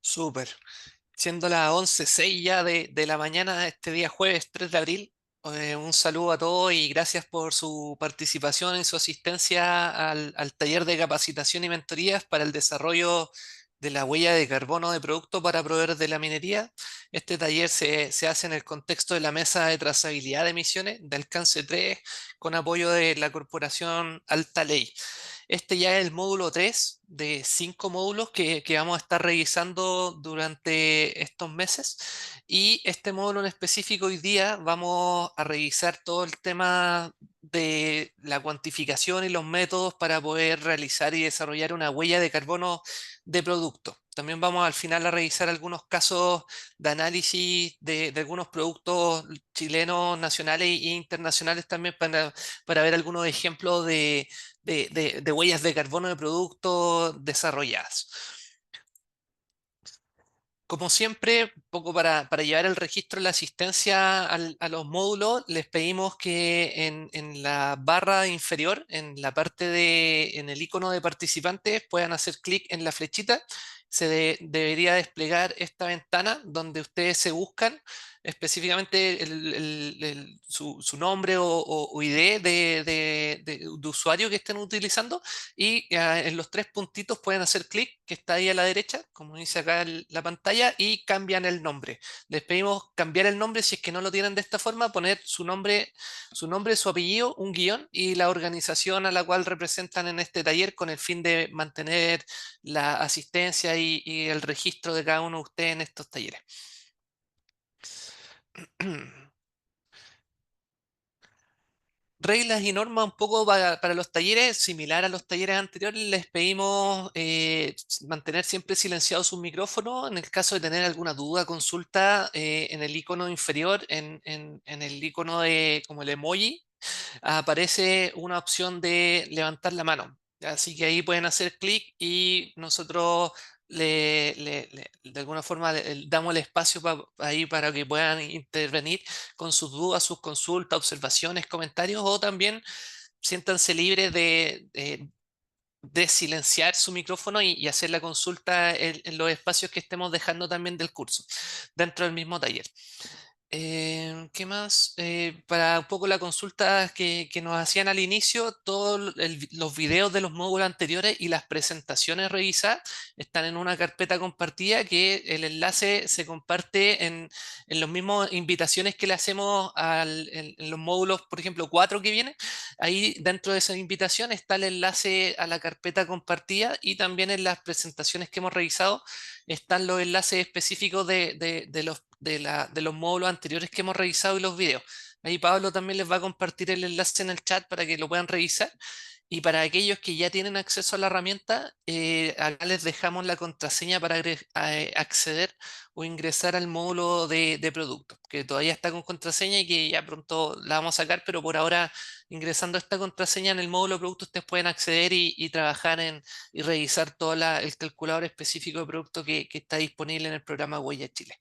Súper. Siendo las 11:06 ya de la mañana, este día jueves 3 de abril, un saludo a todos y gracias por su participación y su asistencia al taller de capacitación y mentorías para el desarrollo de la huella de carbono de producto para proveedores de la minería. Este taller se hace en el contexto de la Mesa de Trazabilidad de Emisiones de alcance 3 con apoyo de la Corporación Alta Ley. Este ya es el módulo 3 de 5 módulos que vamos a estar revisando durante estos meses. Y este módulo en específico hoy día vamos a revisar todo el tema de la cuantificación y los métodos para poder realizar y desarrollar una huella de carbono de producto. También vamos al final a revisar algunos casos de análisis de algunos productos chilenos, nacionales e internacionales también para ver algunos ejemplos de huellas de carbono de productos desarrolladas. Como siempre, un poco para llevar el registro de la asistencia a los módulos, les pedimos que en la barra inferior, en la parte en el icono de participantes, puedan hacer clic en la flechita. Debería desplegar esta ventana donde ustedes se buscan específicamente su nombre o ID de usuario que estén utilizando y en los tres puntitos pueden hacer clic, que está ahí a la derecha, como dice acá la pantalla, y cambian el nombre. Les pedimos cambiar el nombre si es que no lo tienen de esta forma, poner su apellido, un guión y la organización a la cual representan en este taller con el fin de mantener la asistencia y el registro de cada uno de ustedes en estos talleres. Reglas y normas un poco para los talleres, similar a los talleres anteriores, les pedimos mantener siempre silenciado su micrófono. En el caso de tener alguna duda, consulta en el icono inferior, en el icono de como el emoji, aparece una opción de levantar la mano. Así que ahí pueden hacer clic y nosotros de alguna forma damos el espacio ahí para que puedan intervenir con sus dudas, sus consultas, observaciones, comentarios o también siéntanse libres de silenciar su micrófono y hacer la consulta en los espacios que estemos dejando también del curso, dentro del mismo taller. ¿Qué más? Para un poco la consulta que nos hacían al inicio, todos los videos de los módulos anteriores y las presentaciones revisadas están en una carpeta compartida que el enlace se comparte en las mismas invitaciones que le hacemos en los módulos, por ejemplo, 4 que vienen. Ahí dentro de esa invitación está el enlace a la carpeta compartida y también en las presentaciones que hemos revisado están los enlaces específicos de los módulos anteriores que hemos revisado y los videos. Ahí Pablo también les va a compartir el enlace en el chat para que lo puedan revisar. Y para aquellos que ya tienen acceso a la herramienta, acá les dejamos la contraseña para acceder o ingresar al módulo de producto, que todavía está con contraseña y que ya pronto la vamos a sacar, pero por ahora ingresando esta contraseña en el módulo de producto ustedes pueden acceder y trabajar y revisar todo el calculador específico de producto que está disponible en el programa Huella Chile.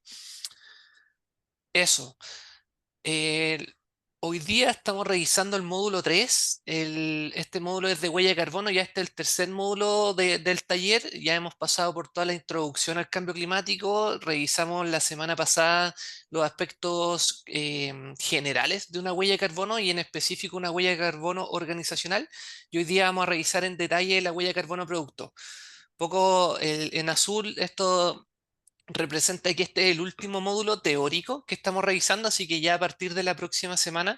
Eso. El- Hoy día estamos revisando el módulo 3. Este módulo es de huella de carbono, ya este es el tercer módulo del taller. Ya hemos pasado por toda la introducción al cambio climático. Revisamos la semana pasada los aspectos generales de una huella de carbono y en específico una huella de carbono organizacional. Y hoy día vamos a revisar en detalle la huella de carbono producto. Poco en azul, esto representa que este es el último módulo teórico que estamos revisando, así que ya a partir de la próxima semana,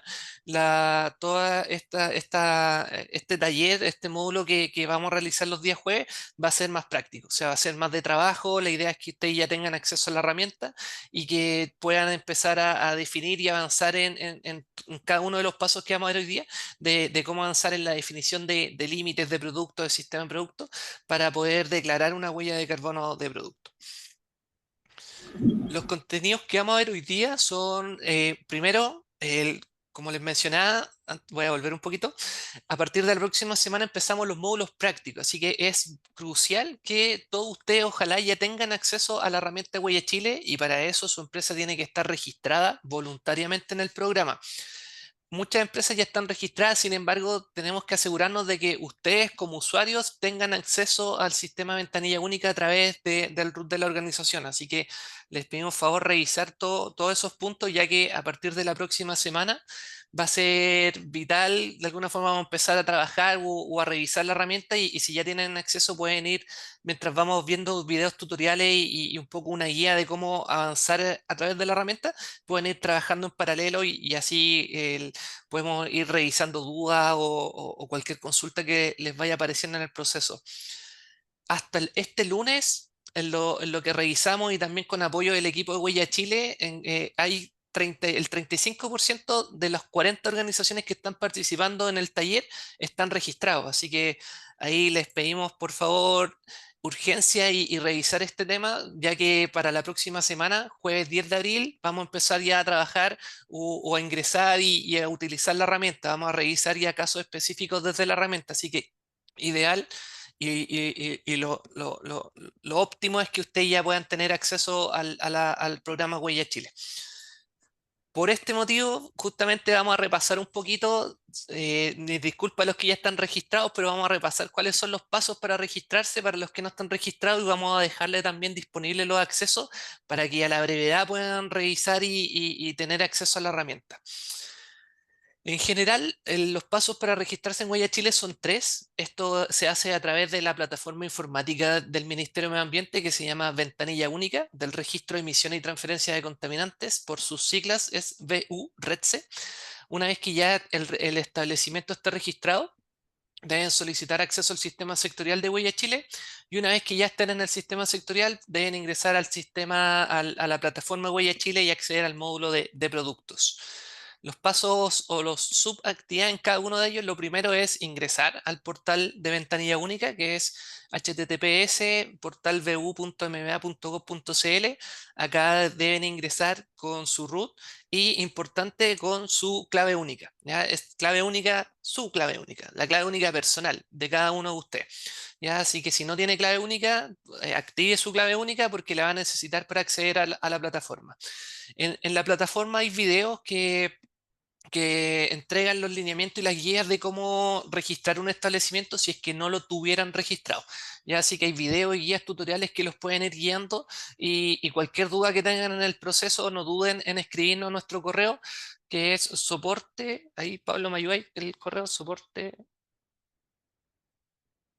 toda este taller, este módulo que vamos a realizar los días jueves, va a ser más práctico, o sea, va a ser más de trabajo. La idea es que ustedes ya tengan acceso a la herramienta y que puedan empezar a definir y avanzar en cada uno de los pasos que vamos a ver hoy día, de cómo avanzar en la definición de límites de producto, de sistema de producto, para poder declarar una huella de carbono de producto. Los contenidos que vamos a ver hoy día son, primero, como les mencionaba, voy a volver un poquito, a partir de la próxima semana empezamos los módulos prácticos, así que es crucial que todos ustedes ojalá ya tengan acceso a la herramienta Huella Chile y para eso su empresa tiene que estar registrada voluntariamente en el programa. muchas empresas ya están registradas, sin embargo, tenemos que asegurarnos de que ustedes como usuarios tengan acceso al sistema ventanilla única a través del root de la organización. Así que les pedimos favor revisar todos esos puntos, ya que a partir de la próxima semana va a ser vital. De alguna forma vamos a empezar a trabajar o a revisar la herramienta y si ya tienen acceso pueden ir mientras vamos viendo videos tutoriales y un poco una guía de cómo avanzar a través de la herramienta, pueden ir trabajando en paralelo y así podemos ir revisando dudas o cualquier consulta que les vaya apareciendo en el proceso. Hasta este lunes, en lo que revisamos y también con apoyo del equipo de Huella Chile, hay el 35% de las 40 organizaciones que están participando en el taller están registrados. Así que ahí les pedimos, por favor, urgencia y revisar este tema, ya que para la próxima semana, jueves 10 de abril, vamos a empezar ya a trabajar o a ingresar y a utilizar la herramienta. Vamos a revisar ya casos específicos desde la herramienta. Así que ideal y lo óptimo es que ustedes ya puedan tener acceso al programa Huella Chile. Por este motivo, justamente vamos a repasar un poquito, disculpa a los que ya están registrados, pero vamos a repasar cuáles son los pasos para registrarse para los que no están registrados y vamos a dejarle también disponibles los accesos para que a la brevedad puedan revisar y tener acceso a la herramienta. En general, los pasos para registrarse en Huella Chile son tres. Esto se hace a través de la plataforma informática del Ministerio de Medio Ambiente que se llama Ventanilla Única del Registro de Emisión y Transferencia de Contaminantes. Por sus siglas es VU, RETSE. Una vez que ya el establecimiento esté registrado, deben solicitar acceso al sistema sectorial de Huella Chile y una vez que ya estén en el sistema sectorial, deben ingresar al sistema, a la plataforma Huella Chile y acceder al módulo de productos. Los pasos o los subactividades en cada uno de ellos, lo primero es ingresar al portal de ventanilla única, que es https://portalvu.mba.gov.cl. Acá deben ingresar con su root y importante con su clave única. ¿Ya? Es clave única, su clave única, la clave única personal de cada uno de ustedes. ¿Ya? Así que si no tiene clave única, active su clave única porque la va a necesitar para acceder a la plataforma. En la plataforma hay videos que entregan los lineamientos y las guías de cómo registrar un establecimiento si es que no lo tuvieran registrado. Ya así que hay videos y guías tutoriales que los pueden ir guiando y cualquier duda que tengan en el proceso, no duden en escribirnos a nuestro correo, que es soporte, ahí Pablo me ayuda, el correo soporte,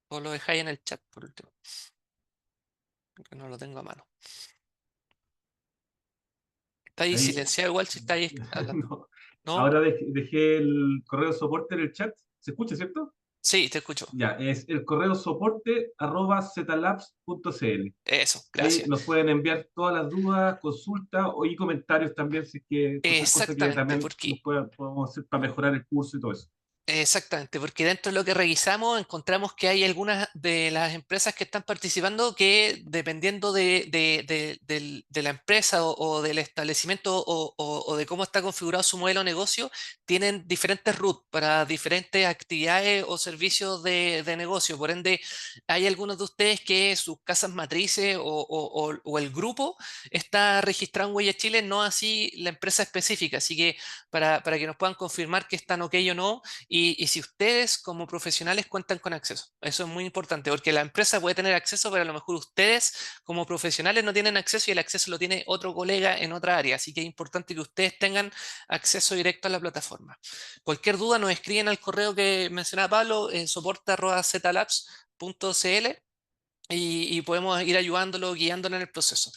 o lo dejáis en el chat por último, que no lo tengo a mano. Está ahí Ahí, silenciado igual si estáis hablando. no. ¿No? Ahora dejé el correo de soporte en el chat. ¿Se escucha, cierto? Sí, te escucho. Ya, es el correo soporte arroba zlabs.cl. Eso, Ahí gracias. nos pueden enviar todas las dudas, consultas y comentarios también, si es que cualquier cosa que Exactamente, también porque podemos hacer para mejorar el curso y todo eso. exactamente, porque dentro de lo que revisamos encontramos que hay algunas de las empresas que están participando que dependiendo de la empresa o del establecimiento o de cómo está configurado su modelo de negocio, tienen diferentes root para diferentes actividades o servicios de negocio. Por ende, hay algunos de ustedes que sus casas matrices o el grupo está registrado en Huella Chile, no así la empresa específica. Así que para que nos puedan confirmar que están ok o no y si ustedes como profesionales cuentan con acceso. Eso es muy importante porque la empresa puede tener acceso, pero a lo mejor ustedes como profesionales no tienen acceso y el acceso lo tiene otro colega en otra área. Así que es importante que ustedes tengan acceso directo a la plataforma. Cualquier duda nos escriben al correo que mencionaba Pablo, soporte@zlabs.cl y podemos ir ayudándolo, guiándolo en el proceso.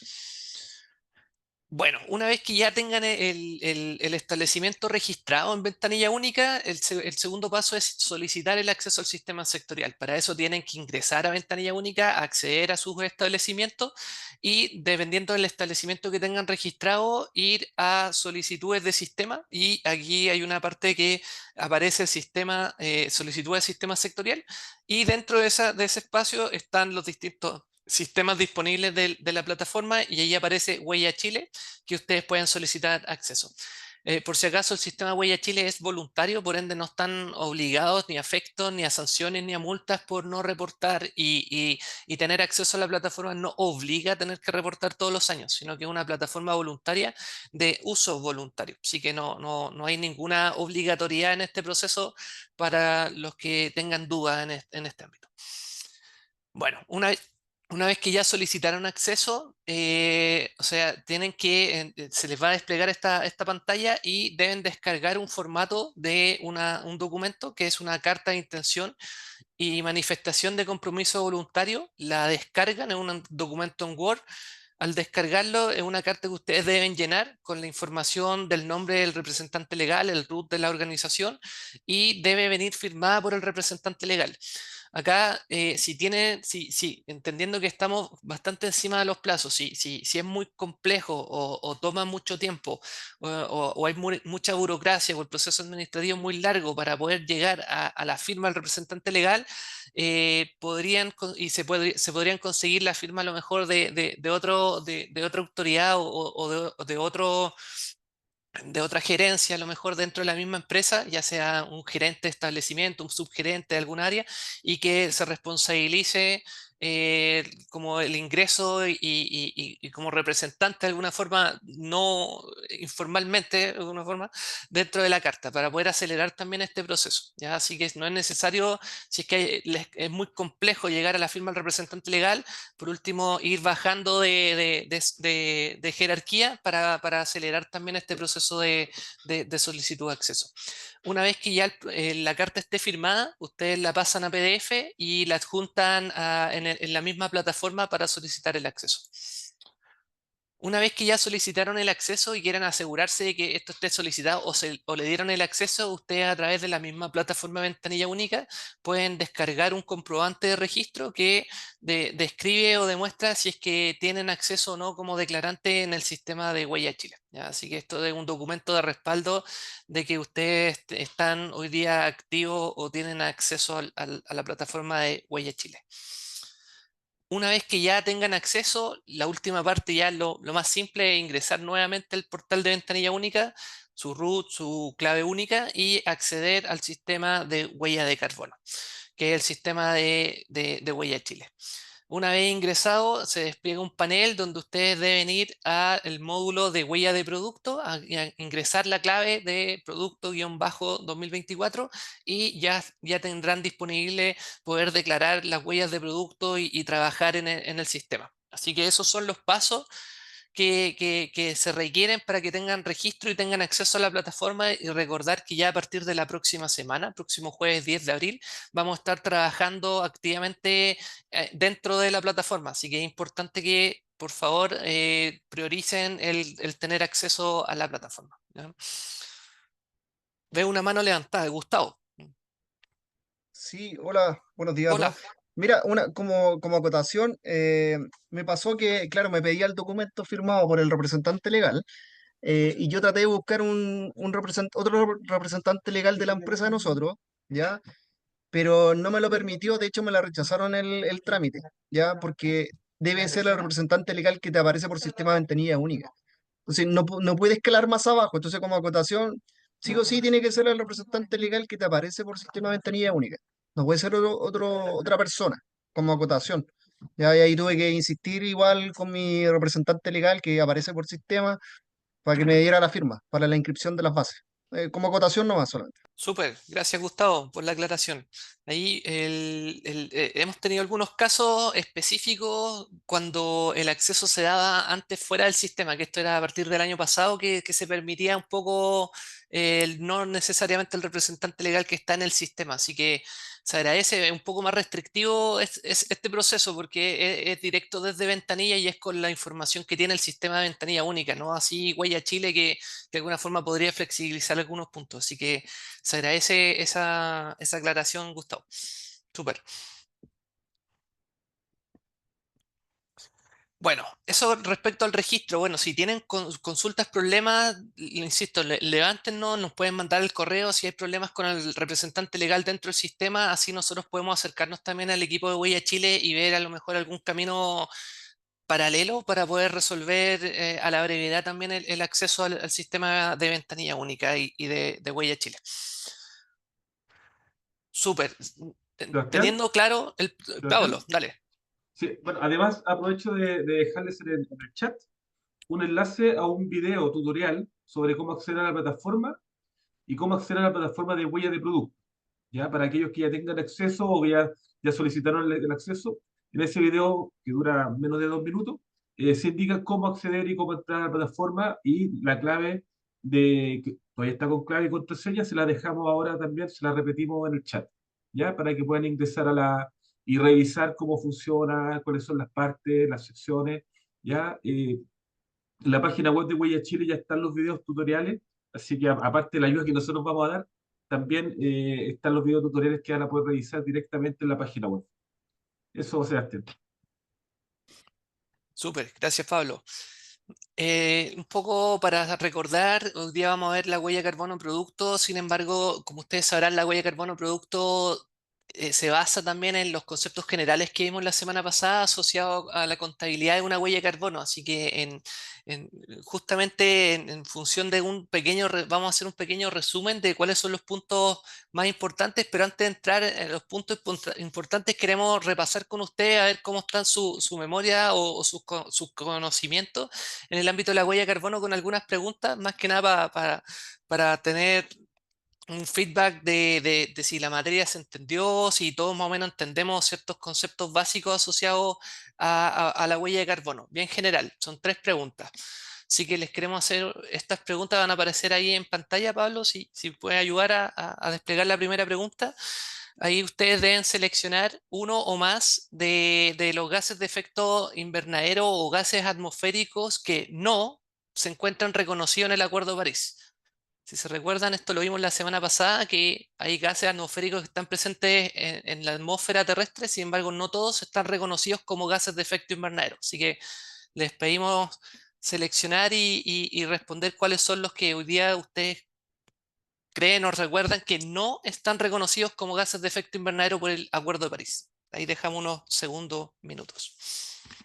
Bueno, una vez que ya tengan el establecimiento registrado en ventanilla única, el segundo paso es solicitar el acceso al sistema sectorial. Para eso tienen que ingresar a ventanilla única, acceder a sus establecimientos y dependiendo del establecimiento que tengan registrado, ir a solicitudes de sistema y aquí hay una parte que aparece el sistema, solicitud de sistema sectorial y dentro de ese espacio están los distintos sistemas disponibles de la plataforma y ahí aparece Huella Chile que ustedes pueden solicitar acceso. Por si acaso, el sistema Huella Chile es voluntario, por ende no están obligados ni a afectos, ni a sanciones, ni a multas por no reportar y tener acceso a la plataforma no obliga a tener que reportar todos los años, sino que es una plataforma voluntaria de uso voluntario. Así que no hay ninguna obligatoriedad en este proceso para los que tengan dudas en este ámbito. Bueno, una vez que ya solicitaron acceso, o sea, se les va a desplegar esta pantalla y deben descargar un formato de un documento que es una carta de intención y manifestación de compromiso voluntario. La descargan en un documento en Word. Al descargarlo, es una carta que ustedes deben llenar con la información del nombre del representante legal, el root de la organización, y debe venir firmada por el representante legal. Acá, entendiendo que estamos bastante encima de los plazos, si es muy complejo o toma mucho tiempo o hay mucha burocracia o el proceso administrativo es muy largo para poder llegar a la firma del representante legal, se podrían conseguir la firma a lo mejor de otra autoridad o de otra gerencia, a lo mejor dentro de la misma empresa, ya sea un gerente de establecimiento, un subgerente de algún área, y que se responsabilice como el ingreso y como representante de alguna forma, no informalmente, de alguna forma, dentro de la carta, para poder acelerar también este proceso. ¿Ya? Así que no es necesario, si es que es muy complejo llegar a la firma del representante legal, por último, ir bajando de jerarquía para acelerar también este proceso de solicitud de acceso. Una vez que ya la carta esté firmada, ustedes la pasan a PDF y la adjuntan en la misma plataforma para solicitar el acceso. Una vez que ya solicitaron el acceso y quieran asegurarse de que esto esté solicitado o le dieron el acceso, ustedes a través de la misma plataforma de ventanilla única pueden descargar un comprobante de registro que describe o demuestra si es que tienen acceso o no como declarante en el sistema de Huella Chile. ¿Ya? Así que esto es un documento de respaldo de que ustedes están hoy día activos o tienen acceso a la plataforma de Huella Chile. Una vez que ya tengan acceso, la última parte ya lo más simple es ingresar nuevamente al portal de ventanilla única, su root, su clave única y acceder al sistema de huella de carbono, que es el sistema de Huella Chile. Una vez ingresado, se despliega un panel donde ustedes deben ir al módulo de huella de producto, a ingresar la clave de producto-2024 y ya tendrán disponible poder declarar las huellas de producto y trabajar en el sistema. Así que esos son los pasos que se requieren para que tengan registro y tengan acceso a la plataforma y recordar que ya a partir de la próxima semana, próximo jueves 10 de abril, vamos a estar trabajando activamente dentro de la plataforma. Así que es importante que, por favor, prioricen el tener acceso a la plataforma. ¿Ya? Veo una mano levantada, Gustavo. Sí, hola, buenos días a Hola. todos. Mira, como acotación, me pasó que, claro, me pedía el documento firmado por el representante legal, y yo traté de buscar otro representante legal de la empresa de nosotros, ¿ya? Pero no me lo permitió, de hecho me la rechazaron el trámite, ¿ya? Porque debe ser el representante legal que te aparece por sistema de ventanilla única. Entonces no puede escalar más abajo. Entonces, como acotación, sí o sí tiene que ser el representante legal que te aparece por sistema de ventanilla única. No puede ser otra persona, como acotación. Ya y ahí tuve que insistir igual con mi representante legal que aparece por sistema para que me diera la firma para la inscripción de las bases. Como acotación nomás solamente. Súper, gracias Gustavo por la aclaración. Ahí hemos tenido algunos casos específicos cuando el acceso se daba antes fuera del sistema, que esto era a partir del año pasado que se permitía un poco no necesariamente el representante legal que está en el sistema. Así que se agradece, es un poco más restrictivo es este proceso porque es directo desde ventanilla y es con la información que tiene el sistema de ventanilla única, ¿no? Así Huella Chile que de alguna forma podría flexibilizar algunos puntos. Así que se agradece esa aclaración, Gustavo. Súper. Bueno, eso respecto al registro. Bueno, si tienen consultas, problemas, insisto, levántenos, nos pueden mandar el correo si hay problemas con el representante legal dentro del sistema. Así nosotros podemos acercarnos también al equipo de Huella Chile y ver a lo mejor algún camino paralelo para poder resolver a la brevedad también el acceso al sistema de ventanilla única y de Huella Chile. Súper. Sebastián, Teniendo claro el... Pablo, Sebastián. dale. Sí, bueno, además aprovecho de dejarles en el chat un enlace a un video tutorial sobre cómo acceder a la plataforma y cómo acceder a la plataforma de huella de producto, ¿ya? Para aquellos que ya tengan acceso o que ya solicitaron el acceso, en ese video, que dura menos de 2 minutos, se indica cómo acceder y cómo entrar a la plataforma y la clave que todavía está con clave y contraseña, se la dejamos ahora también, se la repetimos en el chat, ¿ya? Para que puedan ingresar y revisar cómo funciona, cuáles son las partes, las secciones, ¿ya? En la página web de Huella Chile ya están los videos tutoriales, así que aparte de la ayuda que nosotros vamos a dar, también están los videos tutoriales que van a poder revisar directamente en la página web. Eso, Sebastián. Súper, gracias Pablo. Un poco para recordar, hoy día vamos a ver la huella de carbono producto, sin embargo, como ustedes sabrán, la huella de carbono producto se basa también en los conceptos generales que vimos la semana pasada asociados a la contabilidad de una huella de carbono, así que en- justamente en función de un pequeño, vamos a hacer un pequeño resumen de cuáles son los puntos más importantes, pero antes de entrar en los puntos importantes queremos repasar con ustedes a ver cómo están su memoria o sus conocimientos en el ámbito de la huella de carbono con algunas preguntas, más que nada para tener un feedback de si la materia se entendió, si todos más o menos entendemos ciertos conceptos básicos asociados a la huella de carbono. Bien general, son 3 preguntas. Así que les queremos hacer estas preguntas, van a aparecer ahí en pantalla, Pablo, si puede ayudar a desplegar la primera pregunta. Ahí ustedes deben seleccionar uno o más de los gases de efecto invernadero o gases atmosféricos que no se encuentran reconocidos en el Acuerdo de París. Si se recuerdan, esto lo vimos la semana pasada, que hay gases atmosféricos que están presentes en la atmósfera terrestre, sin embargo, no todos están reconocidos como gases de efecto invernadero. Así que les pedimos seleccionar y responder cuáles son los que hoy día ustedes creen o recuerdan que no están reconocidos como gases de efecto invernadero por el Acuerdo de París. Ahí dejamos unos segundos, minutos.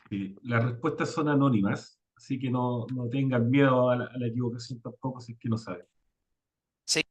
Sí, las respuestas son anónimas, así que no tengan miedo a la equivocación tampoco si es que no saben. Sí,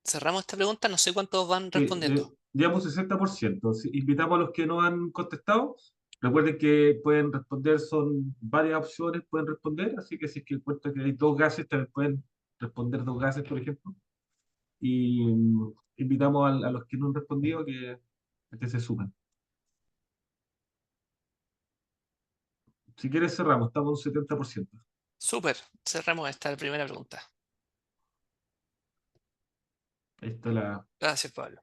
cerramos esta pregunta, no sé cuántos van Sí, respondiendo. llevamos 60%. Sí, invitamos a los que no han contestado. Recuerden que pueden responder, son varias opciones, pueden responder, así que si es que encuentran que hay 2 gases, también pueden responder 2 gases, por ejemplo. Y invitamos a los que no han respondido a que se sumen. Si quieres, cerramos, estamos en un 70%. Súper, cerramos esta primera pregunta. Ahí está la... Gracias, Pablo.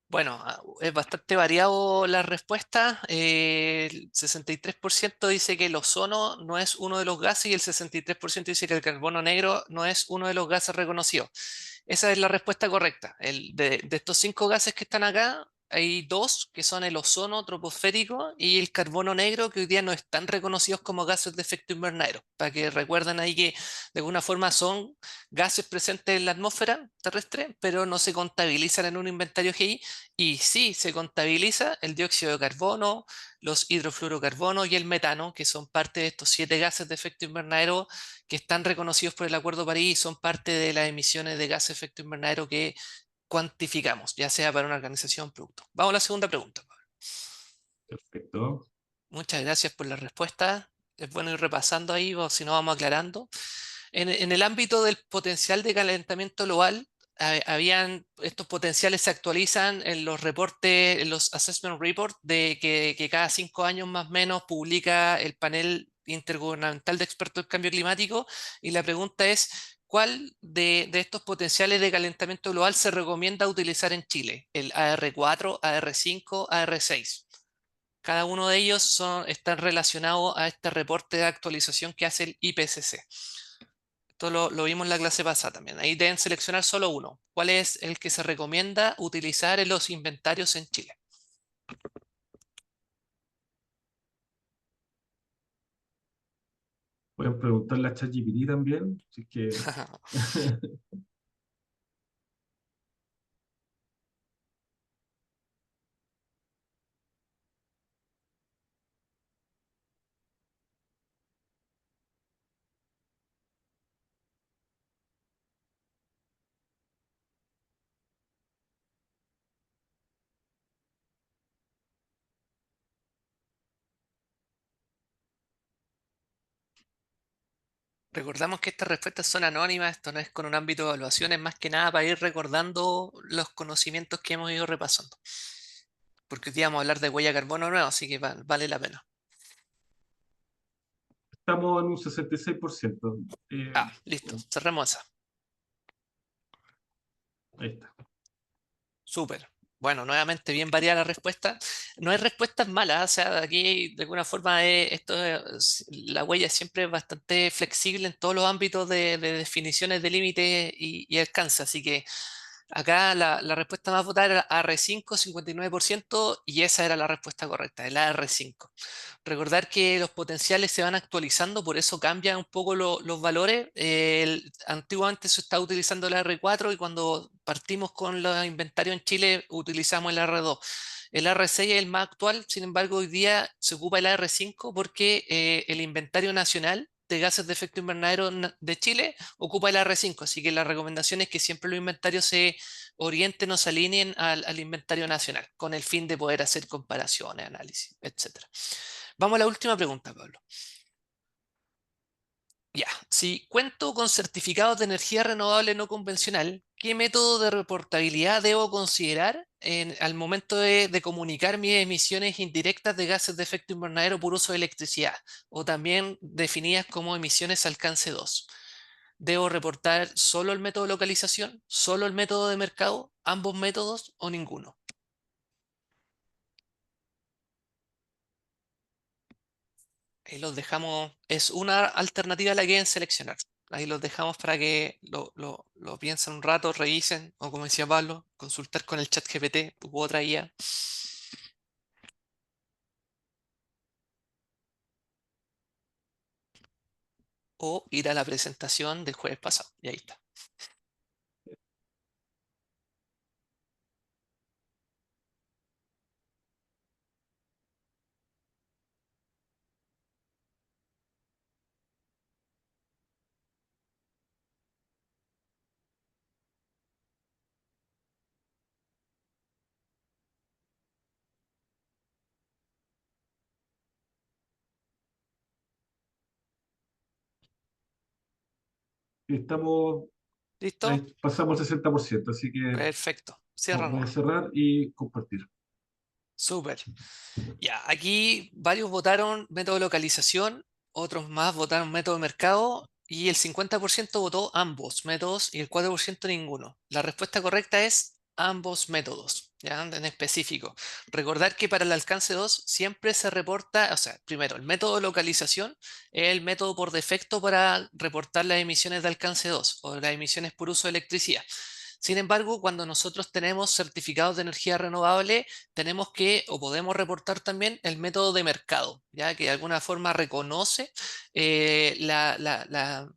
Bueno, es bastante variado la respuesta. El 63% dice que el ozono no es uno de los gases y el 63% dice que el carbono negro no es uno de los gases reconocidos. Esa es la respuesta correcta. De estos 5 gases que están acá, hay 2 que son el ozono troposférico y el carbono negro que hoy día no están reconocidos como gases de efecto invernadero. Para que recuerden ahí que de alguna forma son gases presentes en la atmósfera terrestre, pero no se contabilizan en un inventario GI y sí se contabiliza el dióxido de carbono, los hidrofluorocarbonos y el metano, que son parte de estos 7 gases de efecto invernadero que están reconocidos por el Acuerdo de París y son parte de las emisiones de gases de efecto invernadero que cuantificamos, ya sea para una organización o producto. Vamos a la segunda pregunta. Perfecto. Muchas gracias por la respuesta. Es bueno ir repasando ahí, o si no vamos aclarando. En el ámbito del potencial de calentamiento global, habían, estos potenciales se actualizan en los reportes, en los assessment reports, que cada 5 años más o menos publica el panel intergubernamental de expertos en cambio climático. Y la pregunta es, ¿cuál de estos potenciales de calentamiento global se recomienda utilizar en Chile? ¿El AR4, AR5, AR6? Cada uno de ellos están relacionados a este reporte de actualización que hace el IPCC. Esto lo vimos en la clase pasada también. Ahí deben seleccionar solo uno. ¿Cuál es el que se recomienda utilizar en los inventarios en Chile? Pueden preguntarle a ChatGPT también, si es que Recordamos que estas respuestas son anónimas, esto no es con un ámbito de evaluación, es más que nada para ir recordando los conocimientos que hemos ido repasando. Porque hoy día vamos a hablar de huella de carbono nuevo, así que vale la pena. estamos en un 66%. Ah, listo, cerremos esa. Ahí está. Súper. Bueno, nuevamente bien variada la respuesta. No hay respuestas malas, o sea, aquí de alguna forma la huella siempre es bastante flexible en todos los ámbitos de definiciones de límite y alcance, así que acá la respuesta más votada era AR5, 59%, y esa era la respuesta correcta, el AR5. Recordar que los potenciales se van actualizando, por eso cambian un poco los valores. Antiguamente se estaba utilizando el R4 y cuando partimos con los inventarios en Chile utilizamos el R2. El R6 es el más actual, sin embargo hoy día se ocupa el R5 porque el inventario nacional de gases de efecto invernadero de Chile ocupa el R5, así que la recomendación es que siempre los inventarios se orienten o se alineen al inventario nacional, con el fin de poder hacer comparaciones, análisis, etcétera. Vamos a la última pregunta, Pablo. Ya, si cuento con certificados de energía renovable no convencional, ¿qué método de reportabilidad debo considerar al momento de comunicar mis emisiones indirectas de gases de efecto invernadero por uso de electricidad, o también definidas como emisiones alcance 2? ¿Debo reportar solo el método de localización, solo el método de mercado, ambos métodos o ninguno? Ahí los dejamos, es una alternativa la que deben seleccionar. Ahí los dejamos para que lo piensen un rato, revisen, o como decía Pablo, consultar con el chat GPT u otra IA, o ir a la presentación del jueves pasado. Y ahí está. Estamos, ¿Listo? ahí pasamos el 60%, así que Perfecto. Cierra voy a nomás. cerrar y compartir. Súper. Ya, aquí varios votaron método de localización, otros más votaron método de mercado y el 50% votó ambos métodos y el 4% ninguno. La respuesta correcta es ambos métodos, ya en específico. Recordar que para el alcance 2 siempre se reporta, o sea, primero, el método de localización es el método por defecto para reportar las emisiones de alcance 2 o las emisiones por uso de electricidad. Sin embargo, cuando nosotros tenemos certificados de energía renovable, tenemos que o podemos reportar también el método de mercado, ya que de alguna forma reconoce eh, la, la- la-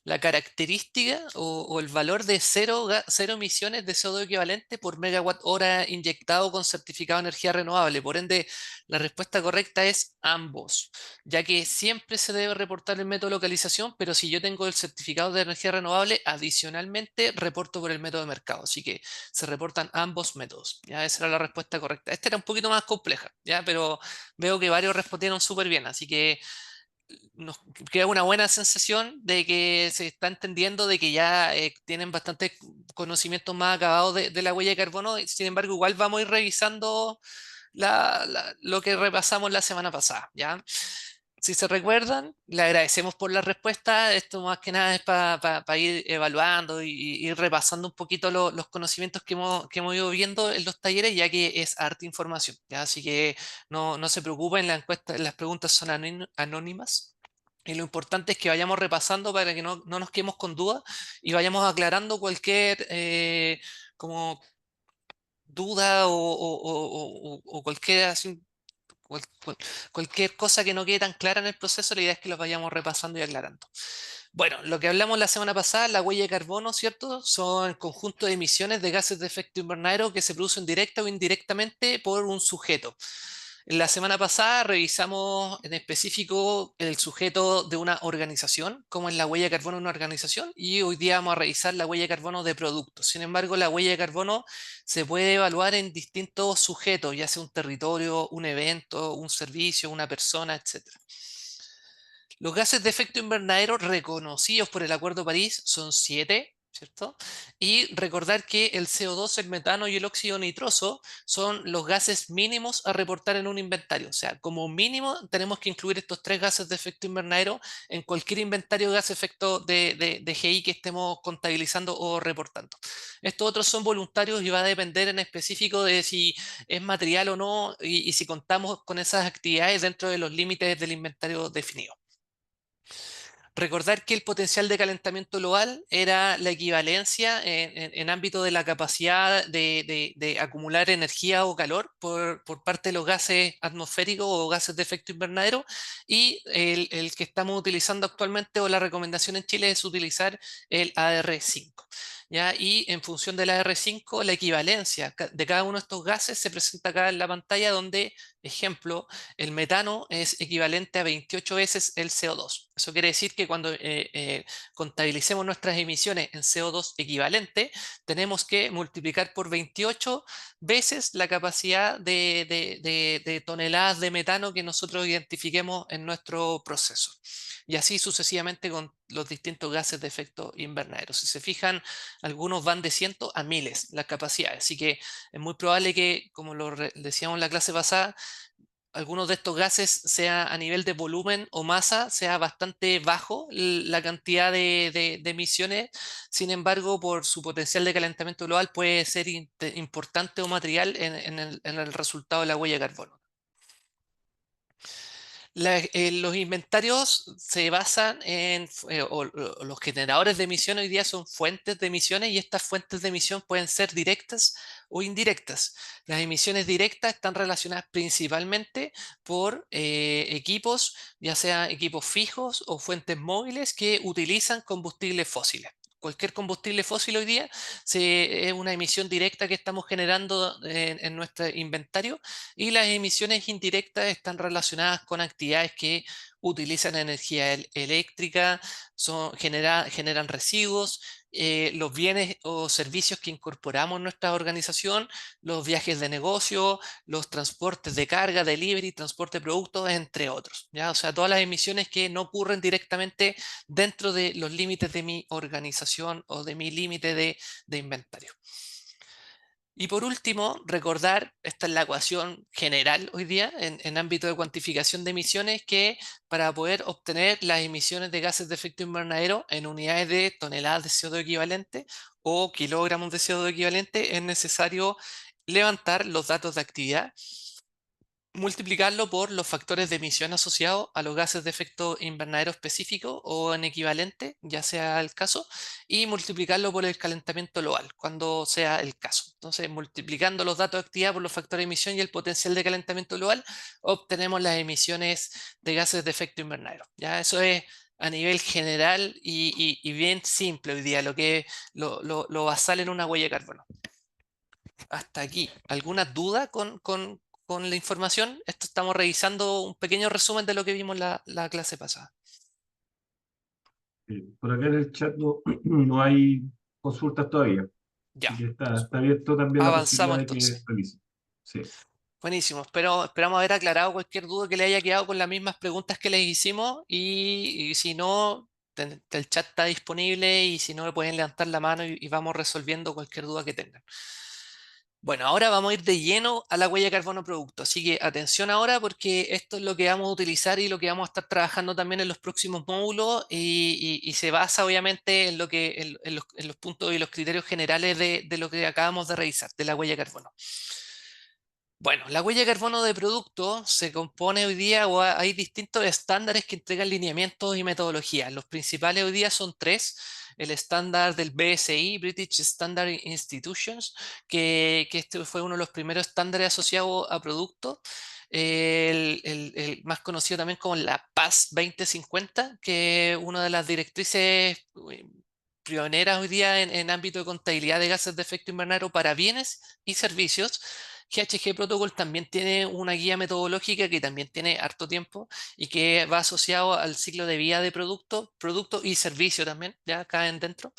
la característica o el valor de cero emisiones de CO2 equivalente por megawatt hora inyectado con certificado de energía renovable. Por ende, la respuesta correcta es ambos, ya que siempre se debe reportar el método de localización, pero si yo tengo el certificado de energía renovable, adicionalmente reporto por el método de mercado. Así que se reportan ambos métodos. Ya esa era la respuesta correcta. Esta era un poquito más compleja, ya, pero veo que varios respondieron súper bien, así que nos queda una buena sensación de que se está entendiendo de que ya tienen bastantes conocimientos más acabados de la huella de carbono. Sin embargo, igual vamos a ir revisando lo que repasamos la semana pasada, ¿ya? Si se recuerdan, le agradecemos por la respuesta. Esto más que nada es para ir evaluando y ir repasando un poquito los conocimientos que hemos ido viendo en los talleres, ya que es harta información, ¿ya? Así que no se preocupen, la encuesta, las preguntas son anónimas. Y lo importante es que vayamos repasando para que no nos quedemos con dudas y vayamos aclarando cualquier como duda o cualquier, cual- cual- cualquier cosa que no quede tan clara en el proceso. La idea es que los vayamos repasando y aclarando. Bueno, lo que hablamos la semana pasada, la huella de carbono, ¿cierto? Son el conjunto de emisiones de gases de efecto invernadero que se producen directa o indirectamente por un sujeto. La semana pasada revisamos en específico el sujeto de una organización, cómo es la huella de carbono de una organización, y hoy día vamos a revisar la huella de carbono de productos. Sin embargo, la huella de carbono se puede evaluar en distintos sujetos, ya sea un territorio, un evento, un servicio, una persona, etcétera. Los gases de efecto invernadero reconocidos por el Acuerdo de París son 7, ¿cierto? Y recordar que el CO2, el metano y el óxido nitroso son los gases mínimos a reportar en un inventario. O sea, como mínimo tenemos que incluir estos 3 gases de efecto invernadero en cualquier inventario de gases de efecto de GI que estemos contabilizando o reportando. Estos otros son voluntarios y va a depender en específico de si es material o no y si contamos con esas actividades dentro de los límites del inventario definido. Recordar que el potencial de calentamiento global era la equivalencia en ámbito de la capacidad de acumular energía o calor por parte de los gases atmosféricos o gases de efecto invernadero, y el que estamos utilizando actualmente o la recomendación en Chile es utilizar el AR5. ¿Ya? Y en función del AR5, la equivalencia de cada uno de estos gases se presenta acá en la pantalla donde, ejemplo, el metano es equivalente a 28 veces el CO2. Eso quiere decir que cuando contabilicemos nuestras emisiones en CO2 equivalente, tenemos que multiplicar por 28 veces la capacidad de toneladas de metano que nosotros identifiquemos en nuestro proceso. Y así sucesivamente con los distintos gases de efecto invernadero. Si se fijan, algunos van de cientos a miles las capacidades. Así que es muy probable que, como lo decíamos en la clase pasada, algunos de estos gases, sea a nivel de volumen o masa, sea bastante bajo la cantidad de emisiones. Sin embargo, por su potencial de calentamiento global puede ser importante o material en el resultado de la huella de carbono. Los inventarios se basan o los generadores de emisión hoy día son fuentes de emisiones, y estas fuentes de emisión pueden ser directas o indirectas. Las emisiones directas están relacionadas principalmente por equipos, ya sea equipos fijos o fuentes móviles que utilizan combustibles fósiles. Cualquier combustible fósil hoy día es una emisión directa que estamos generando en nuestro inventario, y las emisiones indirectas están relacionadas con actividades que utilizan energía eléctrica, generan residuos, los bienes o servicios que incorporamos en nuestra organización, los viajes de negocio, los transportes de carga, delivery, transporte de productos, entre otros, ¿ya? O sea, todas las emisiones que no ocurren directamente dentro de los límites de mi organización o de mi límite de inventario. Y por último, recordar, esta es la ecuación general hoy día en ámbito de cuantificación de emisiones, que para poder obtener las emisiones de gases de efecto invernadero en unidades de toneladas de CO2 equivalente o kilogramos de CO2 equivalente, es necesario levantar los datos de actividad, multiplicarlo por los factores de emisión asociados a los gases de efecto invernadero específico o en equivalente, ya sea el caso, y multiplicarlo por el calentamiento global, cuando sea el caso. Entonces, multiplicando los datos de actividad por los factores de emisión y el potencial de calentamiento global, obtenemos las emisiones de gases de efecto invernadero. Ya eso es a nivel general y bien simple hoy día, lo que es lo basal en una huella de carbono. Hasta aquí. ¿Alguna duda con la información? Esto estamos revisando un pequeño resumen de lo que vimos la clase pasada. Por acá en el chat no hay consultas todavía, Ya, así que está abierto también la avanzamos posibilidad de que entonces. revisen. Sí, Buenísimo. Esperamos haber aclarado cualquier duda que le haya quedado con las mismas preguntas que les hicimos, y si no, el chat está disponible, y si no, le pueden levantar la mano y vamos resolviendo cualquier duda que tengan. Bueno, ahora vamos a ir de lleno a la huella de carbono producto, así que atención ahora porque esto es lo que vamos a utilizar y lo que vamos a estar trabajando también en los próximos módulos y se basa obviamente en, lo que, en los puntos y los criterios generales de lo que acabamos de revisar, de la huella de carbono. Bueno, la huella de carbono de producto se compone hoy día o hay distintos estándares que entregan lineamientos y metodologías. Los principales hoy día son tres. El estándar del BSI, British Standard Institutions, que este fue uno de los primeros estándares asociados a productos. El más conocido también como la PAS 2050, que es una de las directrices pioneras hoy día en ámbito de contabilidad de gases de efecto invernadero para bienes y servicios. GHG Protocol también tiene una guía metodológica que también tiene harto tiempo y que va asociado al ciclo de vida de producto y servicio también, ya caen dentro.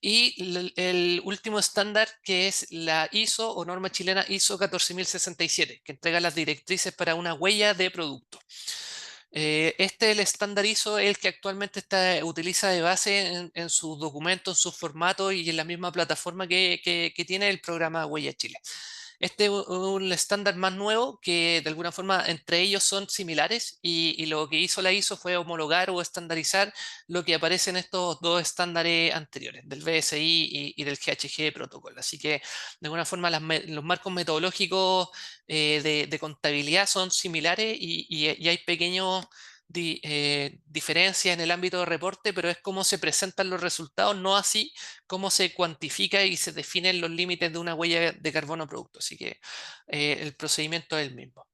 Y el último estándar que es la ISO o norma chilena ISO 14067, que entrega las directrices para una huella de producto. Este, el estándar ISO, es el que actualmente utiliza de base en sus documentos, en sus formatos y en la misma plataforma que tiene el programa Huella Chile. Este es un estándar más nuevo que de alguna forma entre ellos son similares y lo que hizo la ISO fue homologar o estandarizar lo que aparece en estos dos estándares anteriores, del BSI y del GHG Protocol. Así que de alguna forma los marcos metodológicos de contabilidad son similares y hay pequeños diferencias en el ámbito de reporte, pero es cómo se presentan los resultados, no así cómo se cuantifica y se definen los límites de una huella de carbono producto. Así que el procedimiento es el mismo.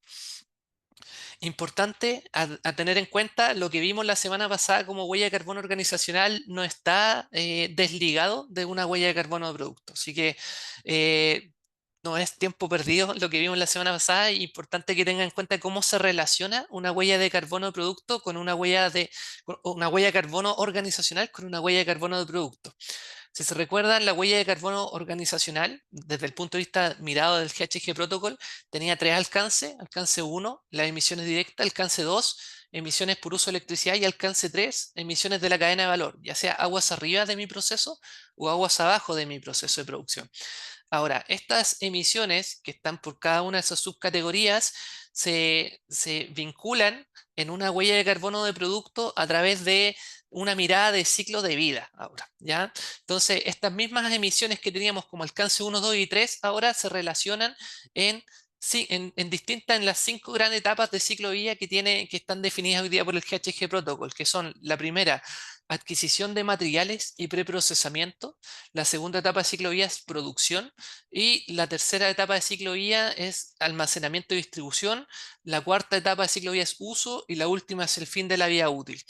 Importante a tener en cuenta, lo que vimos la semana pasada como huella de carbono organizacional no está desligado de una huella de carbono de producto. Así que no es tiempo perdido lo que vimos la semana pasada. Es importante que tengan en cuenta cómo se relaciona una huella de carbono de producto con una huella de carbono organizacional con una huella de carbono de producto. Si se recuerdan, la huella de carbono organizacional, desde el punto de vista mirado del GHG Protocol, tenía tres alcances: alcance 1, las emisiones directas; alcance 2, emisiones por uso de electricidad; y alcance 3, emisiones de la cadena de valor, ya sea aguas arriba de mi proceso o aguas abajo de mi proceso de producción. Ahora, estas emisiones que están por cada una de esas subcategorías se vinculan en una huella de carbono de producto a través de una mirada de ciclo de vida ahora, ¿ya? Entonces, estas mismas emisiones que teníamos como alcance 1, 2 y 3 ahora se relacionan en, en las 5 grandes etapas de ciclo de vida que están definidas hoy día por el GHG Protocol, que son la primera, adquisición de materiales y preprocesamiento; la segunda etapa de ciclo de vida es producción; y la tercera etapa de ciclo de vida es almacenamiento y distribución; la cuarta etapa de ciclo de vida es uso; y la última es el fin de la vida útil.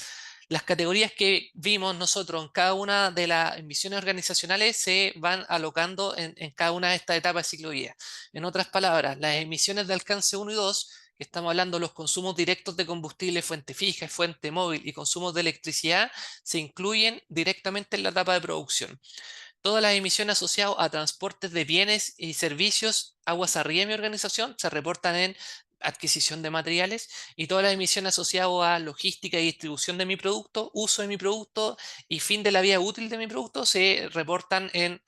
Las categorías que vimos nosotros en cada una de las emisiones organizacionales se van alocando en cada una de estas etapas de ciclo de vida. En otras palabras, las emisiones de alcance 1 y 2, que estamos hablando de los consumos directos de combustible, fuente fija, fuente móvil y consumos de electricidad, se incluyen directamente en la etapa de producción. Todas las emisiones asociadas a transportes de bienes y servicios aguas arriba de mi organización se reportan en adquisición de materiales, y todas las emisiones asociadas a logística y distribución de mi producto, uso de mi producto y fin de la vida útil de mi producto se reportan en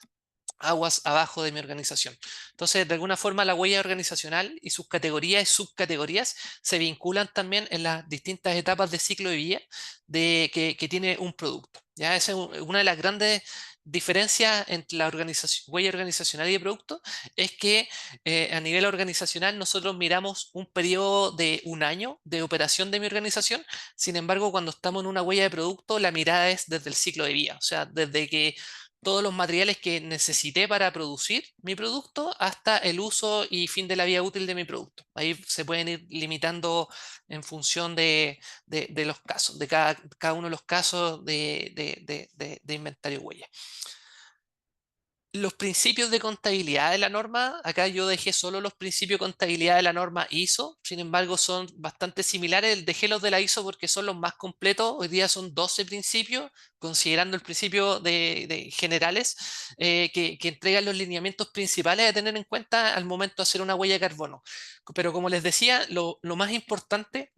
aguas abajo de mi organización. Entonces, de alguna forma, la huella organizacional y sus categorías y subcategorías se vinculan también en las distintas etapas de ciclo de vida que tiene un producto. ¿Ya? Esa es una de las grandes diferencias entre la huella organizacional y de producto, es que a nivel organizacional nosotros miramos un periodo de un año de operación de mi organización. Sin embargo, cuando estamos en una huella de producto, la mirada es desde el ciclo de vida, o sea, desde que todos los materiales que necesité para producir mi producto hasta el uso y fin de la vida útil de mi producto. Ahí se pueden ir limitando en función de los casos, de cada uno de los casos de inventario huella. Los principios de contabilidad de la norma, acá yo dejé solo los principios de contabilidad de la norma ISO. Sin embargo, son bastante similares. Dejé los de la ISO porque son los más completos. Hoy día son 12 principios, considerando el principio de generales, que entregan los lineamientos principales a tener en cuenta al momento de hacer una huella de carbono. Pero como les decía, lo más importante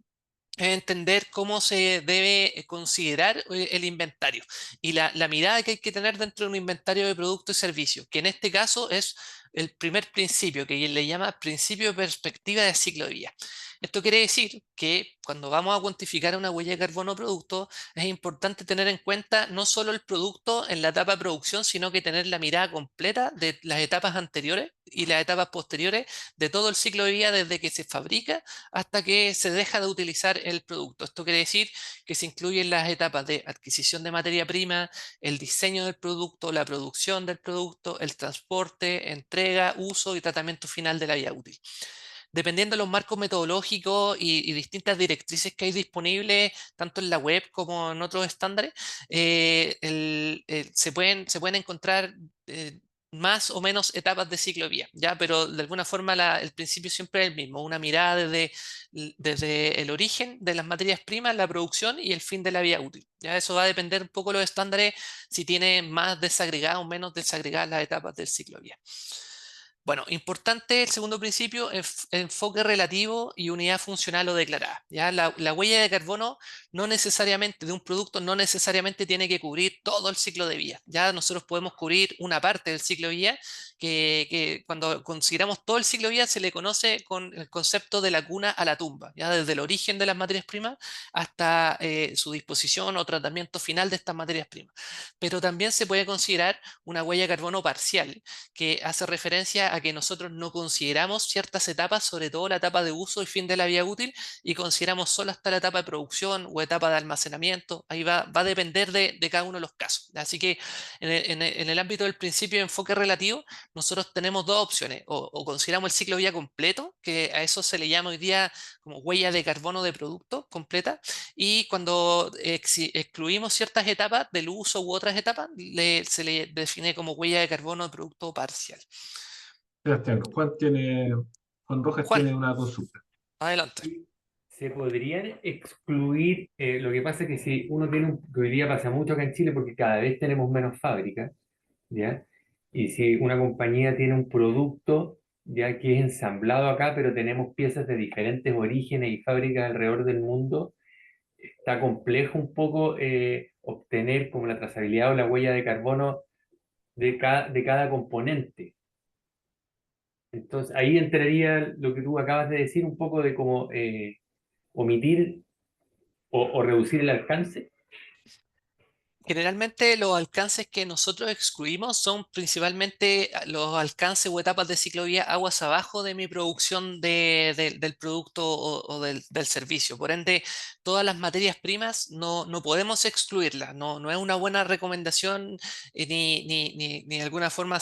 es entender cómo se debe considerar el inventario y la mirada que hay que tener dentro de un inventario de productos y servicios, que en este caso es el primer principio, que le llama principio de perspectiva de ciclo de vida. Esto quiere decir que cuando vamos a cuantificar una huella de carbono producto, es importante tener en cuenta no solo el producto en la etapa de producción, sino que tener la mirada completa de las etapas anteriores y las etapas posteriores de todo el ciclo de vida desde que se fabrica hasta que se deja de utilizar el producto. Esto quiere decir que se incluyen las etapas de adquisición de materia prima, el diseño del producto, la producción del producto, el transporte, entrega, uso y tratamiento final de la vida útil. Dependiendo de los marcos metodológicos y distintas directrices que hay disponibles, tanto en la web como en otros estándares, se pueden encontrar más o menos etapas de ciclo de vida, ¿ya? Pero de alguna forma el principio siempre es el mismo, una mirada desde el origen de las materias primas, la producción y el fin de la vida útil. ¿Ya? Eso va a depender un poco de los estándares, si tienen más desagregadas o menos desagregadas las etapas del ciclo de vida. Bueno, importante el segundo principio, enfoque relativo y unidad funcional o declarada. ¿Ya? La huella de carbono no necesariamente de un producto no necesariamente tiene que cubrir todo el ciclo de vida. Ya nosotros podemos cubrir una parte del ciclo de vida que cuando consideramos todo el ciclo de vida se le conoce con el concepto de la cuna a la tumba, ya desde el origen de las materias primas hasta su disposición o tratamiento final de estas materias primas. Pero también se puede considerar una huella de carbono parcial que hace referencia a que nosotros no consideramos ciertas etapas, sobre todo la etapa de uso y fin de la vida útil, y consideramos solo hasta la etapa de producción o etapa de almacenamiento. Ahí va a depender de cada uno de los casos. Así que en el ámbito del principio de enfoque relativo, nosotros tenemos dos opciones. O consideramos el ciclo de vida completo, que a eso se le llama hoy día como huella de carbono de producto completa, y cuando excluimos ciertas etapas del uso u otras etapas, se le define como huella de carbono de producto parcial. Sebastián, Juan Rojas Juan, tiene una consulta. adelante. Sí, se podrían excluir, lo que pasa es que si uno tiene que hoy día pasa mucho acá en Chile porque cada vez tenemos menos fábricas, ¿ya? Y si una compañía tiene un producto ya que es ensamblado acá, pero tenemos piezas de diferentes orígenes y fábricas alrededor del mundo, está complejo un poco obtener como la trazabilidad o la huella de carbono de cada componente. Entonces ahí entraría lo que tú acabas de decir, un poco de cómo omitir o reducir el alcance. Generalmente los alcances que nosotros excluimos son principalmente los alcances o etapas de ciclo de vida aguas abajo de mi producción del producto o del servicio. Por ende, todas las materias primas no podemos excluirlas. No es una buena recomendación ni de alguna forma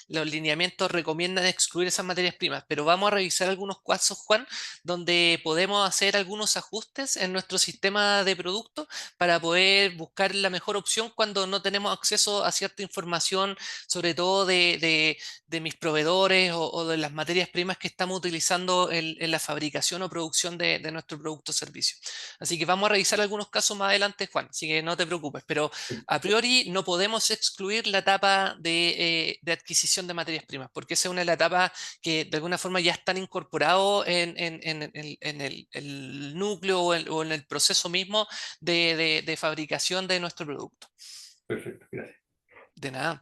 los lineamientos recomiendan excluir esas materias primas. Pero vamos a revisar algunos casos, Juan, donde podemos hacer algunos ajustes en nuestro sistema de producto para poder buscar la mejor opción cuando no tenemos acceso a cierta información, sobre todo de mis proveedores o de las materias primas que estamos utilizando en la fabricación o producción de nuestro producto o servicio. Así que vamos a revisar algunos casos más adelante, Juan, así que no te preocupes, pero a priori no podemos excluir la etapa de adquisición de materias primas, porque esa es una de las etapas que de alguna forma ya están incorporados en el núcleo o en el proceso mismo de fabricación de nuestro producto. Perfecto, gracias. De nada.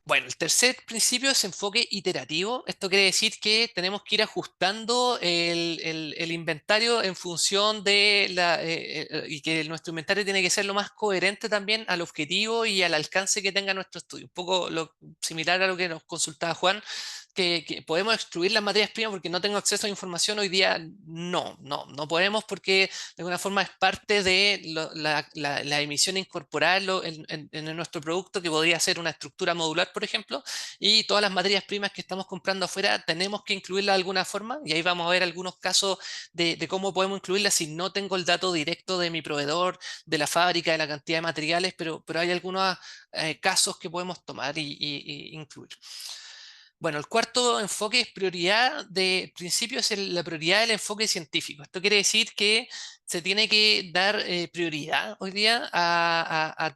Bueno, el tercer principio es enfoque iterativo. Esto quiere decir que tenemos que ir ajustando el inventario en función y que nuestro inventario tiene que ser lo más coherente también al objetivo y al alcance que tenga nuestro estudio. Un poco similar a lo que nos consultaba Juan, que podemos excluir las materias primas porque no tengo acceso a información hoy día. No podemos porque de alguna forma es parte de la emisión incorporarlo en nuestro producto, que podría ser una estructura modular, por ejemplo, y todas las materias primas que estamos comprando afuera tenemos que incluirlas de alguna forma, y ahí vamos a ver algunos casos de cómo podemos incluirlas si no tengo el dato directo de mi proveedor, de la fábrica, de la cantidad de materiales, pero hay algunos casos que podemos tomar y incluir. Bueno, el cuarto enfoque es prioridad de principio, es la prioridad del enfoque científico. Esto quiere decir que se tiene que dar prioridad hoy día a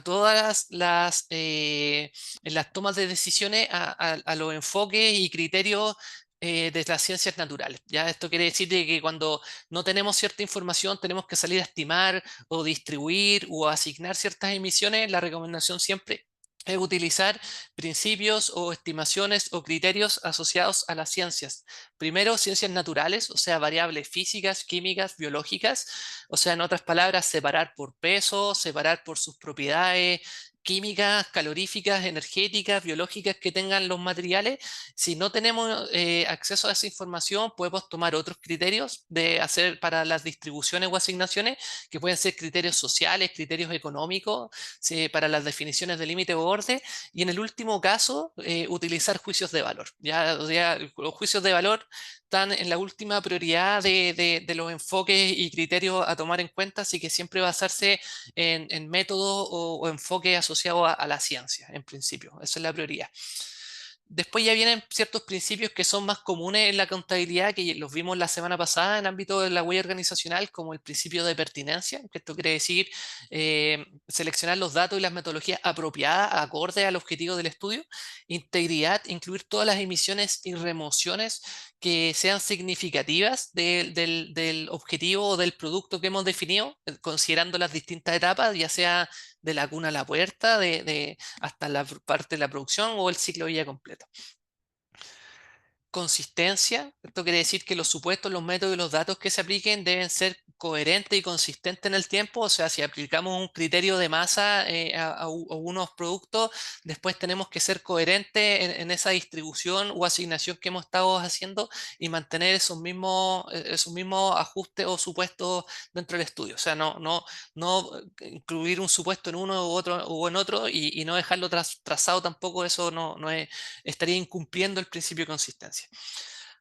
todas en las tomas de decisiones a los enfoques y criterios de las ciencias naturales. ¿Ya? Esto quiere decir de que cuando no tenemos cierta información, tenemos que salir a estimar o distribuir o asignar ciertas emisiones. La recomendación siempre es utilizar principios o estimaciones o criterios asociados a las ciencias. Primero, ciencias naturales, o sea, variables físicas, químicas, biológicas, o sea, en otras palabras, separar por peso, separar por sus propiedades químicas, caloríficas, energéticas, biológicas que tengan los materiales. Si no tenemos acceso a esa información, podemos tomar otros criterios de hacer para las distribuciones o asignaciones, que pueden ser criterios sociales, criterios económicos, para las definiciones de límite o borde, y en el último caso, utilizar juicios de valor. ¿Ya? O sea, los juicios de valor están en la última prioridad de los enfoques y criterios a tomar en cuenta, así que siempre basarse en métodos o enfoques asociados a la ciencia, en principio. Esa es la prioridad. Después ya vienen ciertos principios que son más comunes en la contabilidad, que los vimos la semana pasada en ámbito de la huella organizacional, como el principio de pertinencia, que esto quiere decir seleccionar los datos y las metodologías apropiadas, acorde al objetivo del estudio. Integridad, incluir todas las emisiones y remociones que sean significativas del objetivo o del producto que hemos definido, considerando las distintas etapas, ya sea de la cuna a la puerta, hasta la parte de la producción o el ciclo de vida completo. Consistencia, esto quiere decir que los supuestos, los métodos y los datos que se apliquen deben ser coherentes y consistentes en el tiempo. O sea, si aplicamos un criterio de masa a unos productos, después tenemos que ser coherentes en esa distribución o asignación que hemos estado haciendo y mantener esos mismos ajustes o supuestos dentro del estudio. O sea, no incluir un supuesto en uno u otro o en otro y no dejarlo trazado tampoco. Eso estaría incumpliendo el principio de consistencia.